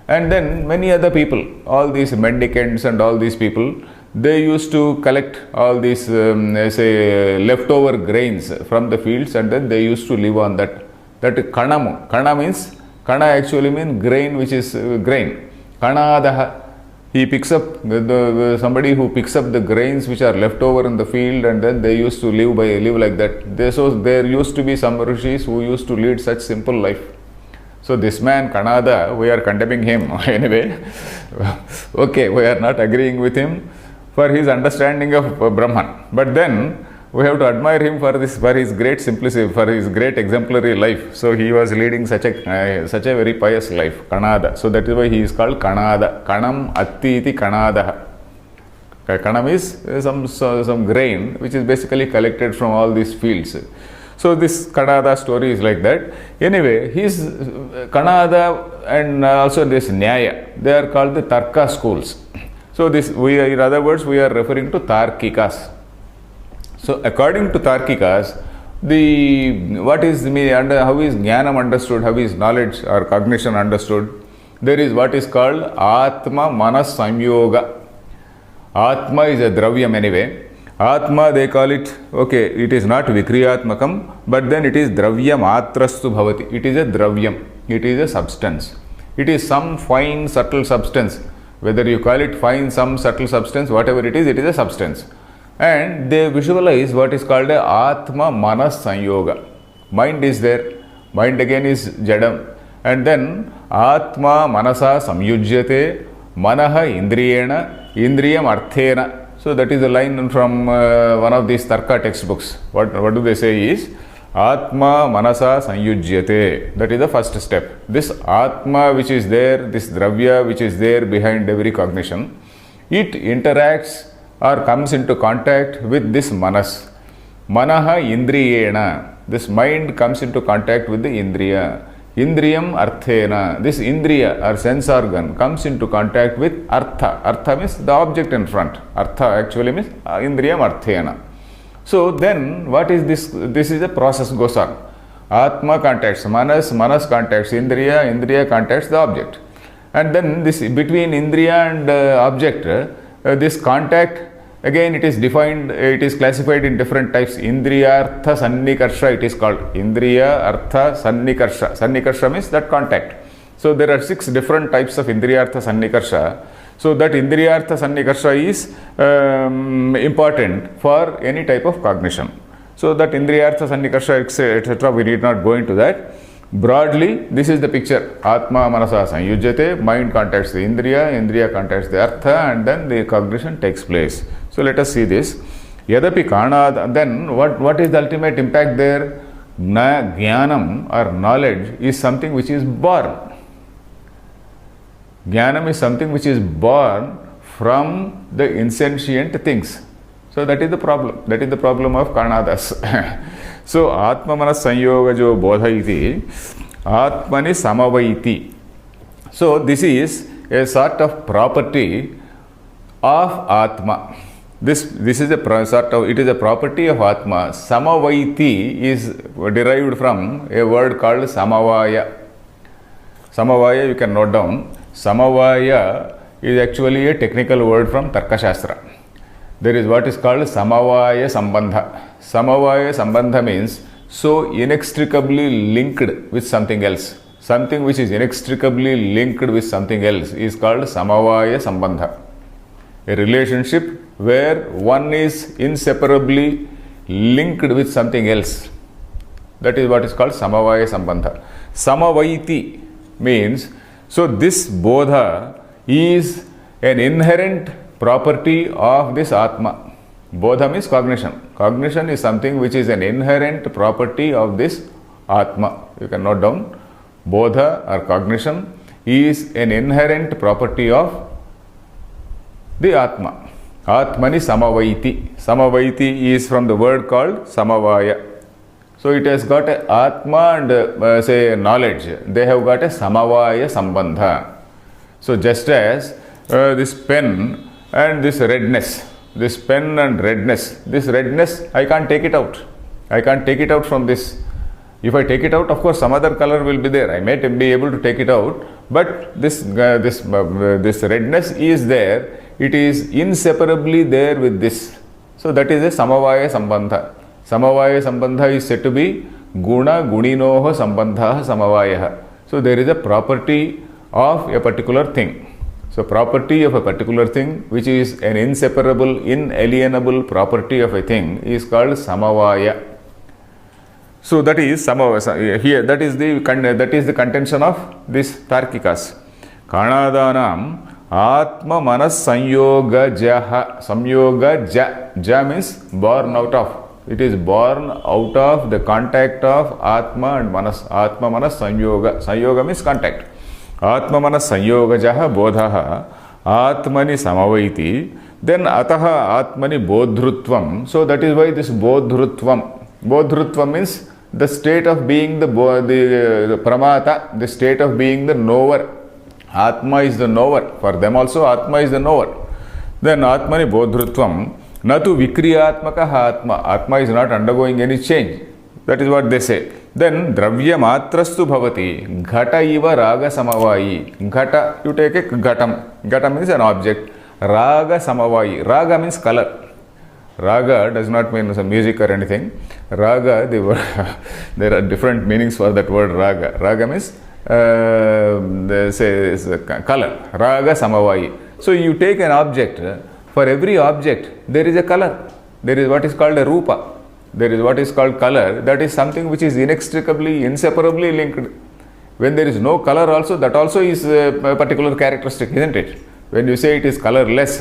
And then many other people, all these mendicants and all these people, they used to collect all these say leftover grains from the fields and then they used to live on that. That Kanamu. Kana means, Kana actually means grain, which is grain. Kanadaha. He picks up somebody who picks up the grains which are left over in the field and then they used to live like that. So there used to be some rishis who used to lead such simple life. So this man Kanada, we are condemning him anyway. Okay, we are not agreeing with him for his understanding of Brahman. But then we have to admire him for his great simplicity, for his great exemplary life. So he was leading such a very pious life, Kanada. So that is why he is called Kanada. Kanam Atti iti Kanadaha. Kanam is some grain which is basically collected from all these fields. So this Kanada story is like that. Anyway, his Kanada and also this Nyaya, they are called the Tarka schools. So this, in other words, we are referring to Tarkikas. So according to Tarkikas, what is how is Jnanam understood, how is knowledge or cognition understood? There is what is called Atma Manas Samyoga. Atma is a dravyam anyway. Atma, they call it, okay, it is not Vikriyatmakam, but then it is Dravyam Atrastu Bhavati. It is a Dravyam. It is a substance. It is some fine, subtle substance. Whether you call it fine, some subtle substance, whatever it is a substance. And they visualize what is called a Atma Manas Sanyoga. Mind is there. Mind again is Jadam. And then Atma Manasa Samyujyate Manaha Indriyena Indriyam Arthena. So that is a line from one of these Tarka textbooks. What do they say is Atma Manasa Sanyujyate. That is the first step. This Atma which is there, this Dravya which is there behind every cognition, it interacts or comes into contact with this Manas. Manaha Indriyena. This mind comes into contact with the Indriya. Indriyam Arthena. This Indriya or sense organ comes into contact with Artha. Artha means the object in front. Artha actually means Indriyam Arthena. So then what is this? This is a process goes on. Atma contacts Manas, Manas contacts Indriya, Indriya contacts the object. And then this between Indriya and object, this contact, again it is defined, it is classified in different types. Indriya Artha Sannikarsha it is called. Indriya Artha Sannikarsha. Sannikarsha means that contact. So there are 6 different types of Indriya Artha Sannikarsha. So that Indriya Artha Sannikarsha is important for any type of cognition. So that Indriya Artha Sannikarsha etc. we need not go into that. Broadly, this is the picture. Atma Manasa Sanyujyate, mind contacts the Indriya, Indriya contacts the Artha, and then the cognition takes place. So let us see this. Yadapi Kanad, then what is the ultimate impact there? Jnanam or knowledge is something which is born. Jnanam is something which is born from the insentient things. So that is the problem. That is the problem of Kanadas. So Atma Manas Sanyoga jo bodha iti Atmani Samavaiti. So this is a sort of property of Atma. This is a sort of, it is a property of Atma. Samavaiti is derived from a word called Samavaya. Samavaya you can note down. Samavaya is actually a technical word from Tarka Shastra. There is what is called Samavaya Sambandha. Samavaya Sambandha means so inextricably linked with something else. Something which is inextricably linked with something else is called Samavaya Sambandha. A relationship where one is inseparably linked with something else. That is what is called Samavaya Sambandha. Samavaiti means, so this bodha is an inherent property of this Atma. Bodha means cognition. Cognition is something which is an inherent property of this Atma. You can note down. Bodha or cognition is an inherent property of the Atma. Atmani Samavaiti. Samavaiti is from the word called Samavaya. So it has got a Atma and say knowledge. They have got a Samavaya Sambandha. So just as this pen and this redness, this pen and redness, this redness I can't take it out. I can't take it out from this. If I take it out, of course some other color will be there. I may be able to take it out, but this redness is there. It is inseparably there with this. So that is a Samavaya Sambandha. Samavaya Sambandha is said to be Guna Guninoha Sambandha Samavaya. So there is a property of a particular thing. So property of a particular thing which is an inseparable, inalienable property of a thing is called Samavaya. So that is Samavaya. Here that is the contention of this Tarkikas. Kanadanam Atma Manas Sanyoga Jaha. Samyoga Ja. Ja means born out of. It is born out of the contact of Atma and Manas. Atma Manas Sanyoga. Sanyoga means contact. Atma Manas Sanyoga Jaha Bodhaha Atmani Samavaiti. Then Ataha Atmani Bodhrutvam. So that is why this Bodhrutvam. Bodhrutva means the state of being the pramata, the state of being the knower. Atma is the knower. For them also Atma is the knower. Then Atmani Bodhrutvam Natu Vikriyatmaka Atma. Atma is not undergoing any change. That is what they say. Then Dravya Matrastu Bhavati Ghata Iva Raga Samavayi. Ghata, you take a Ghatam. Ghatam means an object. Raga Samavayi. Raga means color. Raga does not mean some music or anything. Raga, there are different meanings for that word raga. Raga means they say is color. Raga Samavayi. So you take an object. For every object there is a color. There is what is called a rupa. There is what is called color. That is something which is inextricably, inseparably linked. When there is no color also, that also is a particular characteristic, isn't it? When you say it is colorless,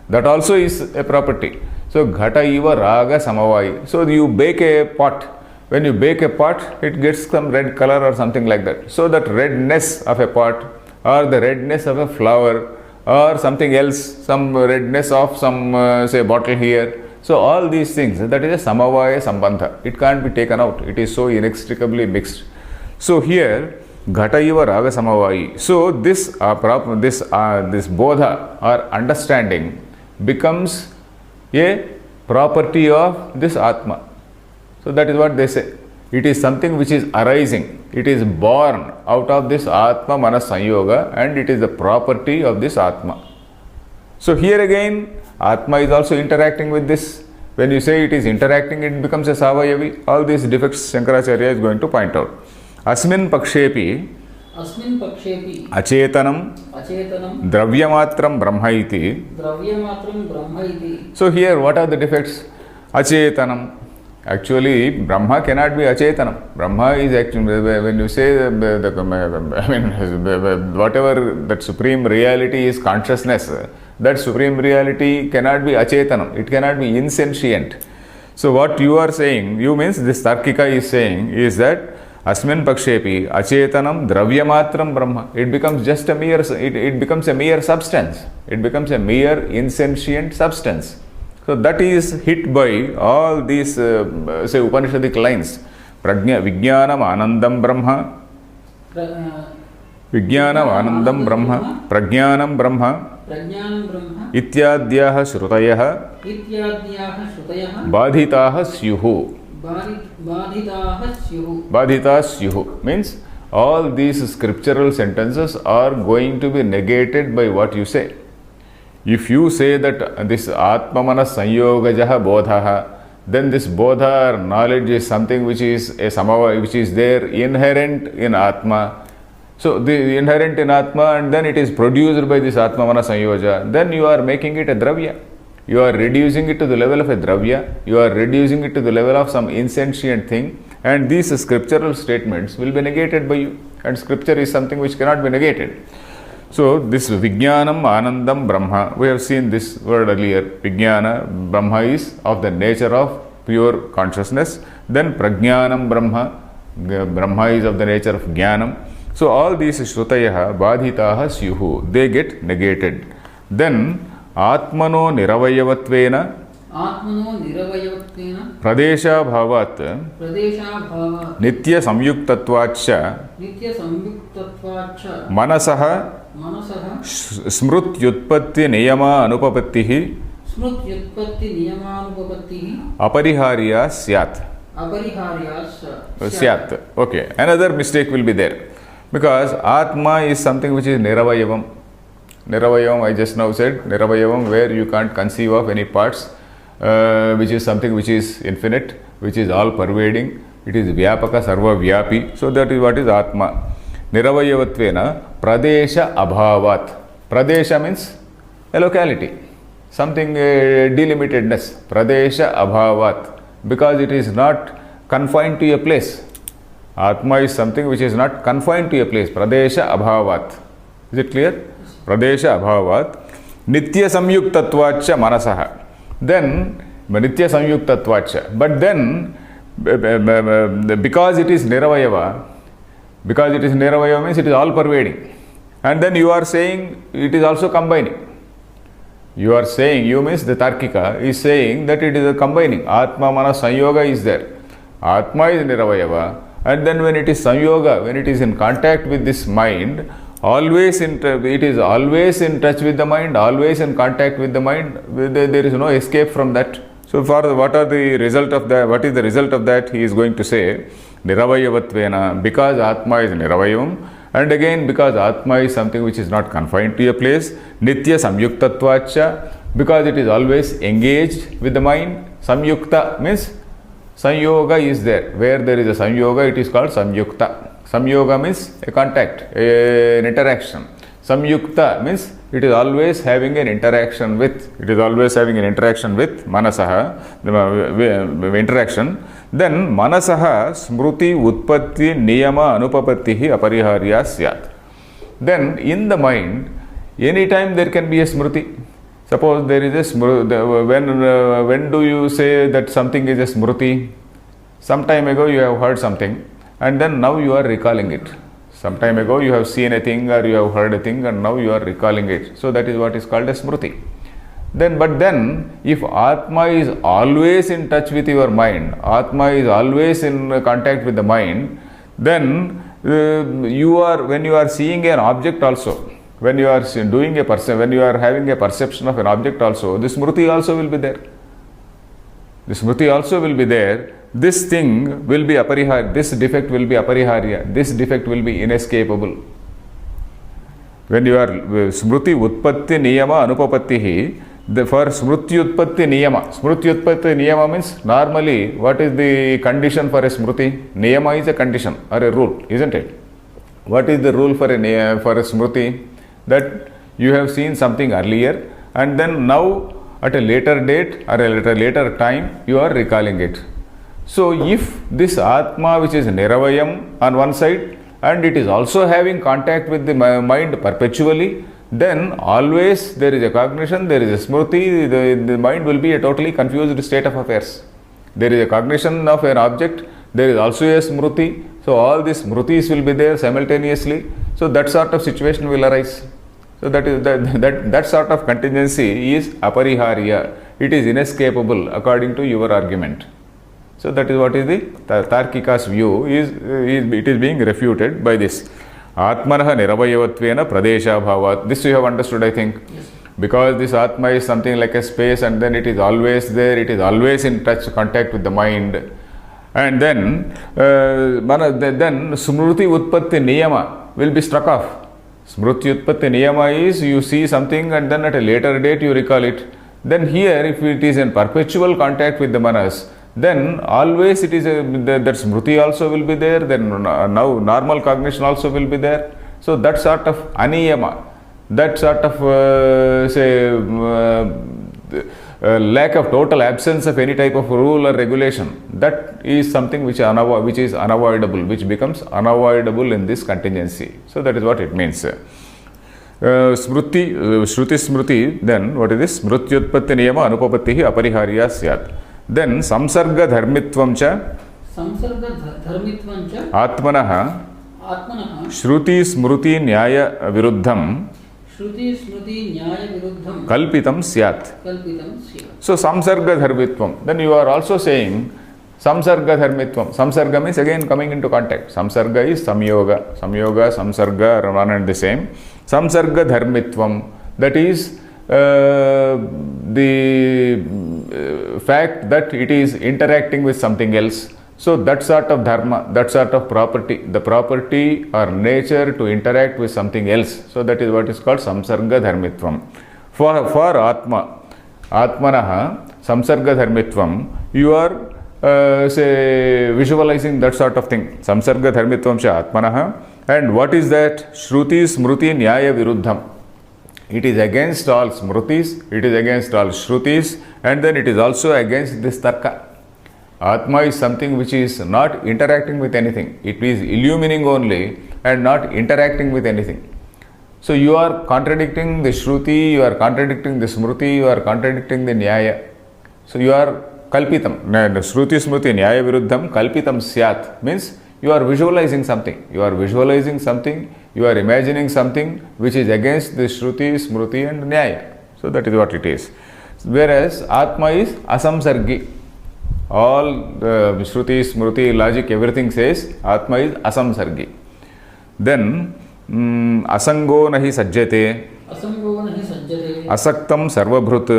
that also is a property. So Ghata Iva Raga Samavai. So you bake a pot. When you bake a pot, it gets some red color or something like that. So that redness of a pot or the redness of a flower or something else, some redness of some say bottle here. So all these things, that is a Samavaya Sambandha. It can't be taken out. It is so inextricably mixed. So here, Ghata Iva Raga Samavai. So this bodha or understanding becomes a property of this Atma. So that is what they say. It is something which is arising. It is born out of this Atma Manas Sanyoga and it is the property of this Atma. So here again, Atma is also interacting with this. When you say it is interacting, it becomes a Savayavi. All these defects Shankaracharya is going to point out. Asmin Pakshepi Acetanam Dravyamatram Brahma iti. So here what are the defects? Acetanam. Actually, Brahma cannot be Acetanam. Brahma is actually, when you say whatever that supreme reality is consciousness, that supreme reality cannot be Acetanam. It cannot be insentient. So what you are saying, you means this Tarkika is saying is that Asmin Pakshepi Acetanam Dravyamatram Brahma. It becomes just a mere, it becomes a mere substance. It becomes a mere insentient substance. So that is hit by all these say Upanishadic lines. Prajna Vijnanam Anandam Brahma. Vijnanam Anandam Brahma. Prajnanam Brahma. Ityadyaha Shrutayaha. Badhitaha Syuhu. Badhita Syuhu means all these scriptural sentences are going to be negated by what you say. If you say that this Atmamana Sanyogajaha Bodhaha, then this Bodha or knowledge is something which is a Samava, which is there inherent in Atma. So the inherent in Atma and then it is produced by this Atmamana Sanyoja, then you are making it a Dravya. You are reducing it to the level of a Dravya. You are reducing it to the level of some insentient thing. And these scriptural statements will be negated by you. And scripture is something which cannot be negated. So this Vijnanam Anandam Brahma, we have seen this word earlier. Vijnana, Brahma is of the nature of pure consciousness. Then Prajnanam Brahma, Brahma is of the nature of Jnanam. So all these Shrutayaha, Badhitaha, Syuhu, they get negated. Then Atmano Niravayavattvena Pradesha Bhavat Nitya Samyuktatvacha Manasaha Smrutyutpatti Niyama Anupapattihi Apariharya Syat. Syat. Okay. Another mistake will be there. Because Atma is something which is Niravayavam. Niravayavam, I just now said, Niravayavam, where you can't conceive of any parts, which is something which is infinite, which is all pervading. It is Vyapaka Sarva Vyapi. So that is what is Atma. Niravayavattvena Pradesha Abhavat. Pradesha means a locality, something delimitedness. Pradesha Abhavat. Because it is not confined to a place. Atma is something which is not confined to a place. Pradesha Abhavat. Is it clear? Pradesha Abhavat. Nitya Samyuktatvacha Manasaha. Then, Nitya Samyuktatvacha. But then, because it is Niravayava, means it is all pervading. And then you are saying it is also combining. You are saying, you means the Tarkika is saying that it is a combining. Atma Manas Sanyoga is there. Atma is Niravayava, and then when it is Samyoga, when it is in contact with this mind, it is always in touch with the mind, always in contact with the mind. There is no escape from that. So, what is the result of that? He is going to say, Niravayavattvena, because Atma is Niravayavam, and again because Atma is something which is not confined to a place, Nitya Samyuktatvacha, because it is always engaged with the mind. Samyukta means Samyoga is there. Where there is a Samyoga, it is called Samyukta. Samyoga means a contact, an interaction. Samyukta means it is always having an interaction with, Manasaha, the interaction. Then Manasaha Smruti Utpatti Niyama Anupapattihi Apariharya Syat. Then in the mind, anytime there can be a Smruti. Suppose there is a Smruti, when do you say that something is a Smruti? Some time ago you have heard something, and then now you are recalling it. Some time ago you have seen a thing or you have heard a thing, and now you are recalling it. So that is what is called a Smruti. But then if Atma is always in touch with your mind, Atma is always in contact with the mind, then when you are seeing an object also, when you are when you are having a perception of an object also, this Smruti also will be there. This Smruti also will be there. This thing will be apariharya, this defect will be apariharya, this defect will be inescapable. When you are Smruti Utpatti Niyama Anupapattihi, for Smruti Utpatti Niyama means normally what is the condition for a Smruti? Niyama is a condition or a rule, isn't it? What is the rule for a Smruti? That you have seen something earlier, and then now at a later date or at a later time you are recalling it. So if this Atma, which is Niravayam on one side, and it is also having contact with the mind perpetually, then always there is a cognition, there is a Smruti, the mind will be a totally confused state of affairs. There is a cognition of an object, there is also a Smruti, so all these Smrutis will be there simultaneously. So that sort of situation will arise. So that sort of contingency is apariharya. It is inescapable according to your argument. So that is what is the Tarkika's view, it is being refuted by this. Atmanaha Niravayavattvena Pradesha Bhavat. This you have understood, I think. Yes. Because this Atma is something like a space, and then it is always there, it is always in contact with the mind. And then Smruti Utpatti Niyama will be struck off. Smruti Utpatti Niyama is you see something and then at a later date you recall it. Then here, if it is in perpetual contact with the manas, then always it is that Smruti also will be there, then now normal cognition also will be there. So that sort of aniyama, that sort of lack of total absence of any type of rule or regulation, that is something which is unavoidable, which becomes unavoidable in this contingency. So that is what it means. Shruti Smruti, then what is this? Smrutyutpatti niyama anupapattihi apariharya syat. Then samsarga dharmitvam cha atmanaha shruti smruti nyaya viruddham kalpitam syat. So samsarga dharmitvam. Then you are also saying samsarga dharmitvam. Samsarga means again coming into contact. Samsarga is samyoga. Samyoga, samsarga are one and the same. Samsarga dharmitvam. That is the fact that it is interacting with something else. So that sort of dharma, that sort of property, the property or nature to interact with something else. So that is what is called samsarga dharmitvam. For atmanaha samsarga dharmitvam, you are visualizing that sort of thing. Samsarga dharmitvam cha atmanaha. And what is that? Shruti smruti nyaya viruddham. It is against all smrutis, it is against all shrutis, and then it is also against this tarka. Atma is something which is not interacting with anything. It is illumining only and not interacting with anything. So you are contradicting the shruti, you are contradicting the smruti, you are contradicting the nyaya. So you are kalpitam. Shruti smruti nyaya viruddham kalpitam syat means you are visualizing something. You are visualizing something, you are imagining something which is against the shruti, smruti and nyaya. So that is what it is. Whereas Atma is asamsargi. All the Shruti, Smruti, logic, everything says Atma is asamsargi. Then asango nahi sajjate, असंगो नहि सज्जते asaktam sarvabhrut,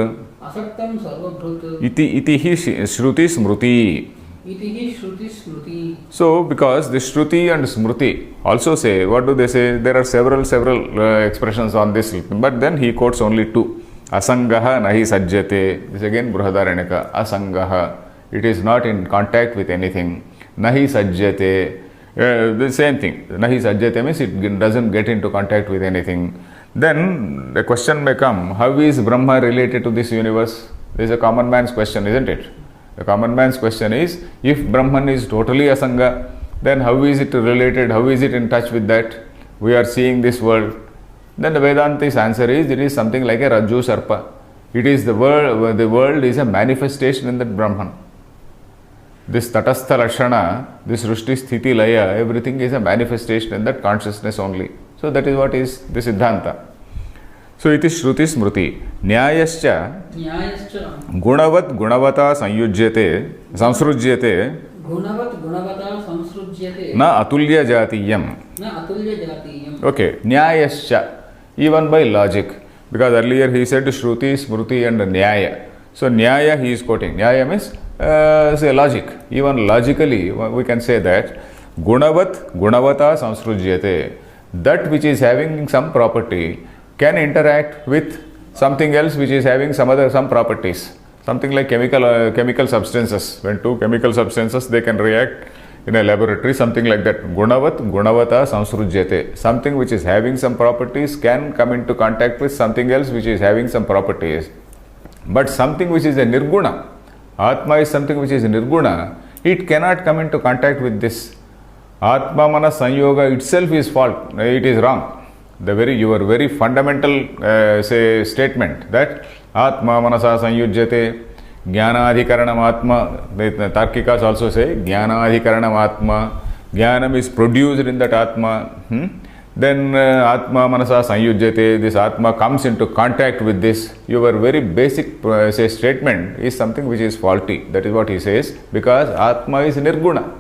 असक्तं सर्वभूत iti hi Shruti Smruti. इति हि श्रुति स्मृति. So, because the Shruti and Smruti also say, what do they say? There are several expressions on this, but then he quotes only two. Asangaha nahi sajjate. This again Brihadaranyaka. Asangaha. It is not in contact with anything. Nahi sajjate. The same thing. Nahi sajjate means it doesn't get into contact with anything. Then the question may come, how is Brahma related to this universe? This is a common man's question, isn't it? The common man's question is, if Brahman is totally asanga, then how is it related? How is it in touch with that? We are seeing this world. Then the Vedanti's answer is, it is something like a Rajju Sarpa. It is the world is a manifestation in that Brahman. This Tatastha Lakshana, this Rushti Sthiti Laya, everything is a manifestation in that consciousness only. So that is what is the Siddhanta. So it is Shruti Smruti. Nyayascha Gunavat Gunavata Samsrujyate गुणवत् गुणवता संसृज्यते Na Atulya Jatiyam. न अतुल्य जातीयम्. Okay, Nyayascha, even by logic. Because earlier he said Shruti, Smruti and Nyaya. So Nyaya he is quoting. Nyaya means say logic. Even logically we can say that Gunavat Gunavata Samsrujyate. That which is having some property can interact with something else which is having some properties. Something like chemical substances. When two chemical substances, they can react in a laboratory, something like that. Gunavat Gunavata Samsrujyate. Something which is having some properties can come into contact with something else which is having some properties. But something which is a nirguna, Atma is something which is nirguna, it cannot come into contact with this. Atma Mana Sanyoga itself is fault. It is wrong. Your very fundamental statement that Atma Manasa Sanyujyate, Jnanadhikaranam Atma, the Tarkikas also say Jnanadhikaranam Atma, Jnanam is produced in that Atma. Then Atma Manasa Sanyujyate, this Atma comes into contact with this. Your very basic statement is something which is faulty. That is what he says, because Atma is Nirguna.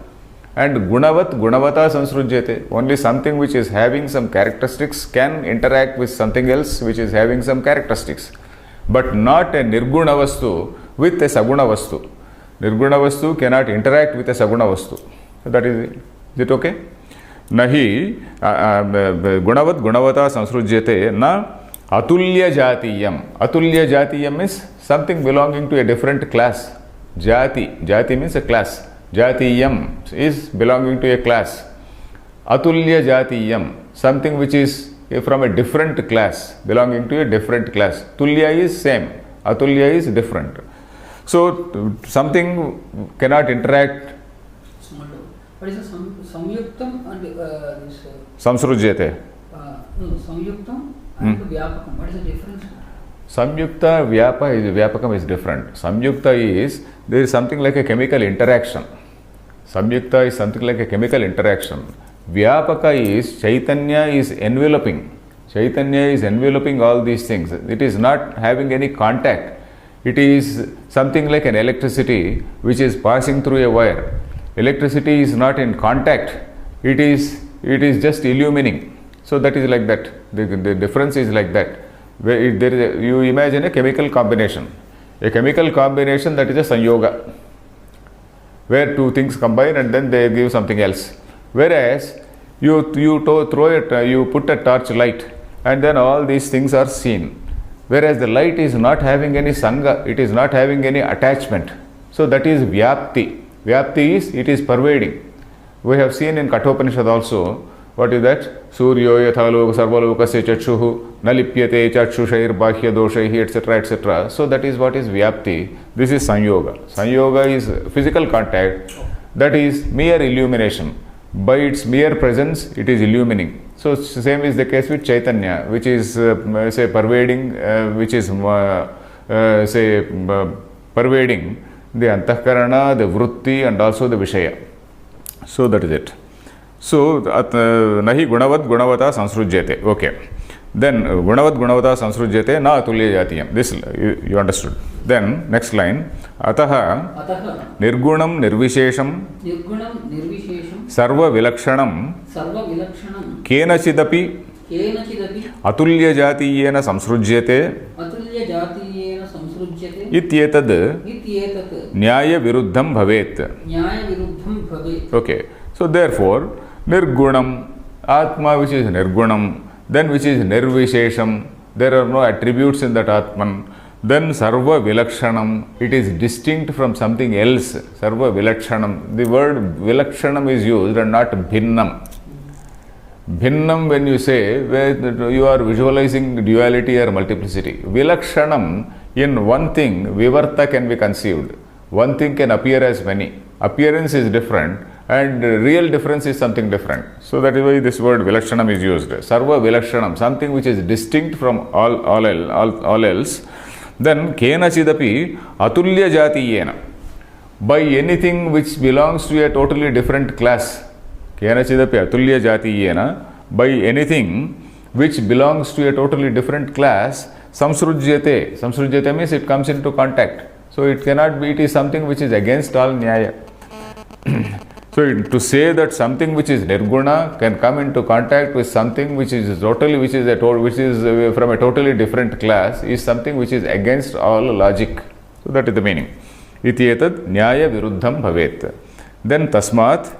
And Gunavat Gunavata Samsrujyate, only something which is having some characteristics can interact with something else which is having some characteristics. But not a Nirguna Vastu with a Saguna Vastu. Nirguna Vastu cannot interact with a Saguna Vastu. So that is it okay? Nahi Gunavat Gunavata Samsrujyate na Atulya Jatiyam. Atulya Jatiyam is something belonging to a different class. Jati means a class. Jatiyam is belonging to a class. Atulya Jatiyam, something which is from a different class, belonging to a different class. Tulya is same, Atulya is different. So something cannot interact. What is the samyuktam and this? Samsrujyate. No, samyuktam and vyapakam. What is the difference? Samyukta Vyapakam is different. Samyukta is, there is something like a chemical interaction. Samyukta is something like a chemical interaction. Vyapaka is Chaitanya is enveloping. Chaitanya is enveloping all these things. It is not having any contact. It is something like an electricity which is passing through a wire. Electricity is not in contact. It is just illumining. So that is like that. The difference is like that. You imagine a chemical combination. A chemical combination, that is a sanyoga, where two things combine and then they give something else. Whereas you put a torch light and then all these things are seen. Whereas the light is not having any sanga, it is not having any attachment. So that is vyapti. Vyapti is, it is pervading. We have seen in Kenopanishad also. What is that? Suryo yathalo sarvalokasya chakshuhu nalipyate chakshushair bhahya doshaihi etc. etc. So that is what is vyapti. This is sanyoga. Sanyoga is physical contact. That is mere illumination. By its mere presence, it is illumining. So same is the case with Chaitanya, which is pervading, pervading the antahkarana, the vritti and also the vishaya. So that is it. So nahi gunavat gunavata samsrujyate. Okay. Then Gunavat Gunavata Samsrujyate Na Atulya Jatiyam. This you understood. Then next line. Ataha Ataha Nirgunam Nirvishesham Nirgunam Nirvishesham Sarva Vilakshanam Sarva Vilakshanam Kenachidapi Kenachidapi Atulya Jatiyena Samsrujyate Atulya Jatiyena Samsrujyate Ityetad Ityetat Nyaya Viruddham Bhavet. Nyaya Viruddham Bhavet. Okay. So therefore, Nirgunam, Atma which is Nirgunam, then which is Nirvishesham, there are no attributes in that Atman. Then Sarva Vilakshanam, it is distinct from something else. Sarva Vilakshanam. The word Vilakshanam is used and not Bhinnam. Bhinnam, when you say, where you are visualizing duality or multiplicity. Vilakshanam, in one thing, Vivarta can be conceived. One thing can appear as many. Appearance is different and real difference is something different. So that is why this word Vilakshanam is used. Sarva Vilakshanam, something which is distinct from all else. Then Kena Chidapi Atulya Jatiyena. By anything which belongs to a totally different class. Kena Chidapi Atulya Jatiyena. By anything which belongs to a totally different class. Samsrujyate. Samsrujyate means it comes into contact. So it cannot be, it is something which is against all Nyaya. So to say that something which is Nirguna can come into contact with something which is from a totally different class is something which is against all logic. So that is the meaning. Ityetad Nyaya Viruddham Bhavet. Then Tasmat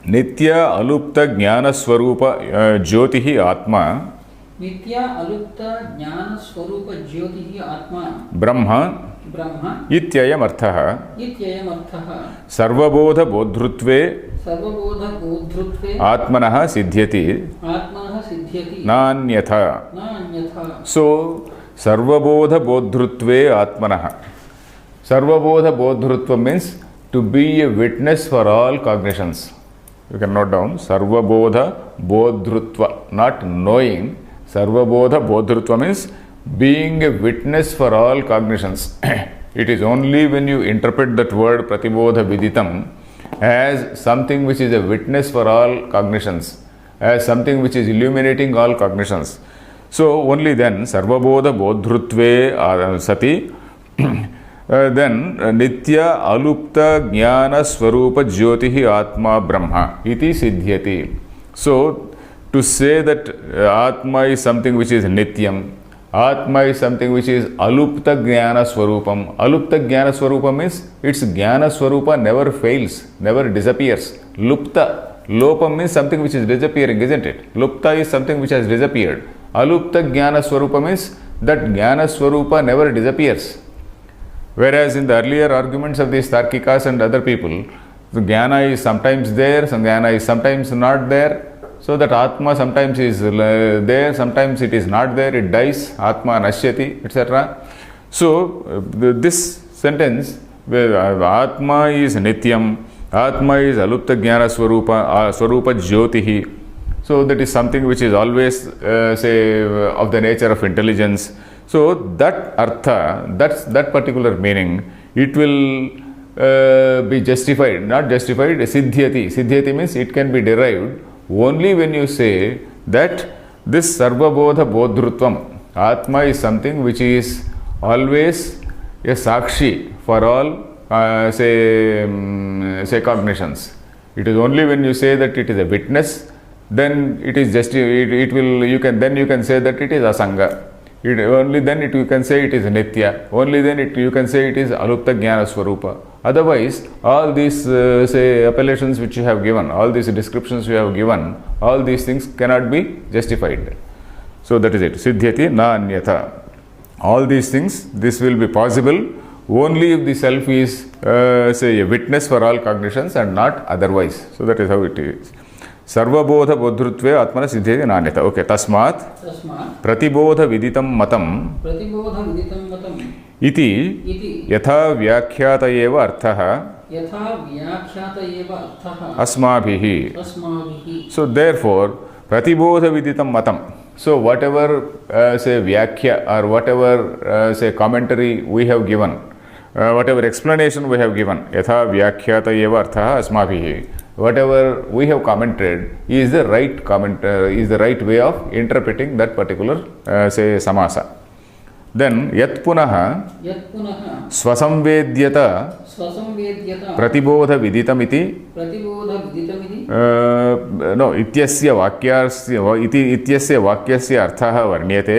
Nitya Alupta Jnana Swarupa Jyotihi Atma Nitya Alupta Jnana Swarupa Jyotihi Atma Brahma Brahma Ityayam Arthaha Ityayam Arthaha Sarvabodha Bodhrutve Sarvabodha Bodhrutve Atmanaha Siddhyati Atmanaha Siddhyati Nanyatha. Nanyatha. So Sarvabodha Bodhrutve Atmanaha. Sarvabodha Bodhrutva means to be a witness for all cognitions. You can note down Sarvabodha Bodhrutva, not knowing. Sarvabodha Bodhrutva means being a witness for all cognitions. It is only when you interpret that word Pratibodha Viditam as something which is a witness for all cognitions, as something which is illuminating all cognitions. So only then Sarvabodha Bodhrutve Sati then Nitya Alupta Jnana Swarupa Jyotihi Atma Brahma iti Siddhyati. So to say that Atma is something which is Nityam, Atma is something which is Alupta Jnana Swarupam. Alupta Jnana Swarupam means its Jnana Swarupa never fails, never disappears. Lupta, Lopam means something which is disappearing, isn't it? Lupta is something which has disappeared. Alupta Jnana Swarupa means that Jnana Swarupa never disappears. Whereas in the earlier arguments of these Tarkikas and other people, the Jnana is sometimes there, some Jnana is sometimes not there. So that Atma sometimes is there, sometimes it is not there, it dies, Atma Nashyati, etc. So this sentence, where Atma is Nityam, Atma is Alupta Jnana Swarupa Jyotihi. So that is something which is always, say, of the nature of intelligence. So that artha, that particular meaning, it will be justified, not justified, Siddhyati. Siddhyati means it can be derived only when you say that this Sarvabodha Bodhrutvam, Atma is something which is always a Sakshi for all, say cognitions. It is only when you say that it is a witness, then it is just, you can say that it is Asanga. Only then you can say it is Nitya. Only then you can say it is Alupta Jnana Swarupa. Otherwise, all these say appellations which you have given, all these descriptions you have given, all these things cannot be justified. So that is it. Siddhyati na anyatha. All these things, this will be possible only if the self is say a witness for all cognitions and not otherwise. So that is how it is. Sarvabodha bodhrutve atmana siddhyati nanyata. Okay, tasmat pratibodha viditam matam iti yatha vyakhyata eva arthaha asmabhihi. So therefore, pratibodha viditam matam. So whatever say vyakya or whatever say commentary we have given, whatever explanation we have given, yatha vyakhyata eva arthaha asmabhihi. whatever we have commented is the right comment, is the right way of interpreting that particular say samasa. Then yat punaha swasamvedyata pratibodha viditamiti no ityasya vakyasya arthaha varnyate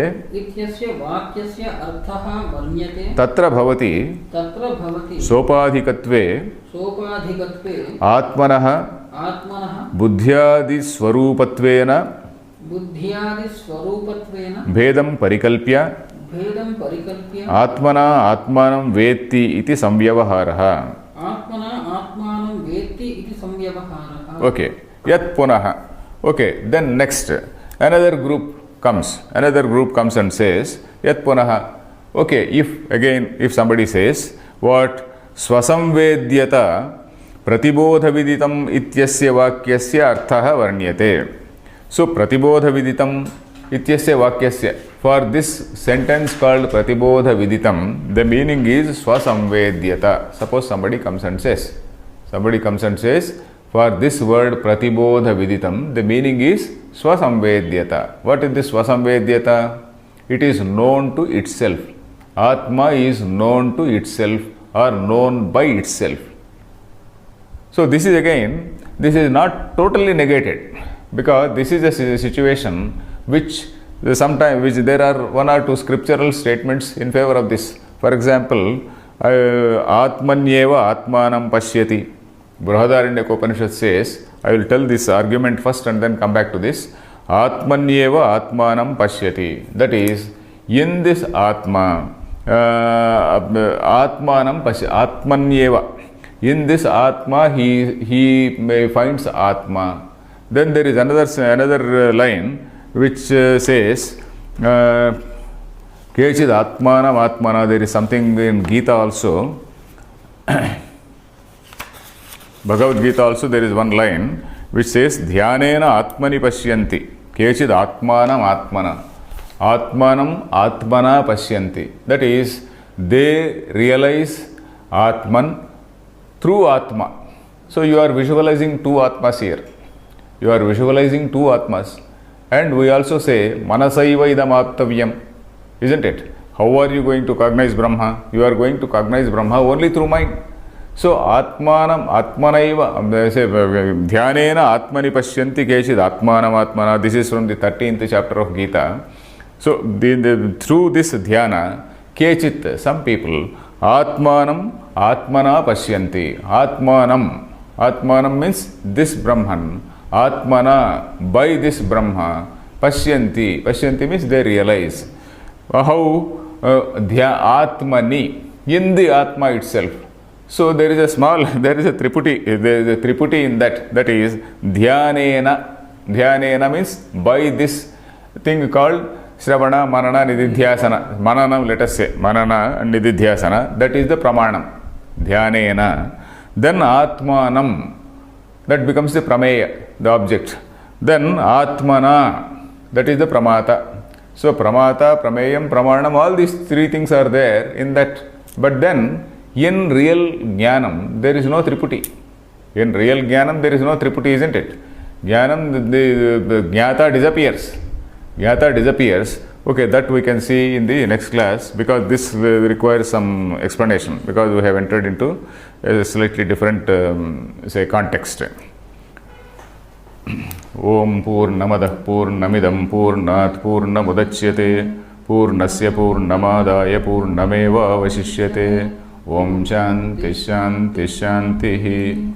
tatra bhavati sopadhikatve atmanah buddhyadi swarupatvena bhedam parikalpya atmana atmanam vetti iti samvyavaharaha. Okay, yat punaha. Okay, then next another group comes and says yat punaha. Okay, if somebody says what swasamvedyata pratibodha viditam ityasya vakyasya arthaha varnyate. So pratibodha viditam ityasya vakyasya, for this sentence called pratibodha viditam, the meaning is swasamvedyata. Suppose somebody comes and says for this word pratibodha viditam, the meaning is swasamvedyata. What is this swasamvedyata? It is known to itself. Atma is known to itself or known by itself. So this is not totally negated, because this is a situation which there are one or two scriptural statements in favor of this. For example, Atmanyeva Atmanam Pashyati. Kena Upanishad says, I will tell this argument first and then come back to this. Atmanyeva Atmanam Pashyati. That is, in this Atma, Atmanam Pashyati, Atmanyeva. In this Atma, he finds Atma. Then there is another line which says, Kechid Atmanam Atmana. There is something in Gita also. Bhagavad Gita also, there is one line which says, Dhyanena Atmani Pashyanti. Kechid Atmanam Atmana. Atmanam Atmana Pashyanti. That is, they realize Atman through Atma. So you are visualizing two Atmas here. You are visualizing two Atmas. And we also say, Manasaiva idam aptavyam. Isn't it? How are you going to cognize Brahma? You are going to cognize Brahma only through mind. So Atmanaiva, Dhyanena Atmani Pashyanti Kechid Atmanam Atmana. This is from the 13th chapter of Gita. So through this dhyana, Kechit, some people, Atmanam Atmana Pashyanti. Atmanam means this Brahman. Atmana, by this Brahma. Pashyanti means they realize. How? Atmani, in the Atma itself. So there is a triputi, in that is Dhyanena. Dhyanena means by this thing called Shravana, Manana, Nididhyasana. Manana, let us say, Manana and Nididhyasana, that is the Pramanam. Dhyanena. Then Atmanam, that becomes the Prameya, the object. Then Atmana, that is the Pramata. So Pramata, Prameyam, Pramanam, all these three things are there in that. But then in real Jnanam, there is no Triputi. In real Jnanam, there is no Triputi, isn't it? Jnanam, the Jnata disappears. Jnata disappears. Okay, that we can see in the next class, because this requires some explanation, because we have entered into a slightly different, say, context. Om Purnamadah Purnamidam Purnat Purnamudachyate Purnasya Purnamadaya Purnameva Vasishyate. Om Shanti Shanti Shanti.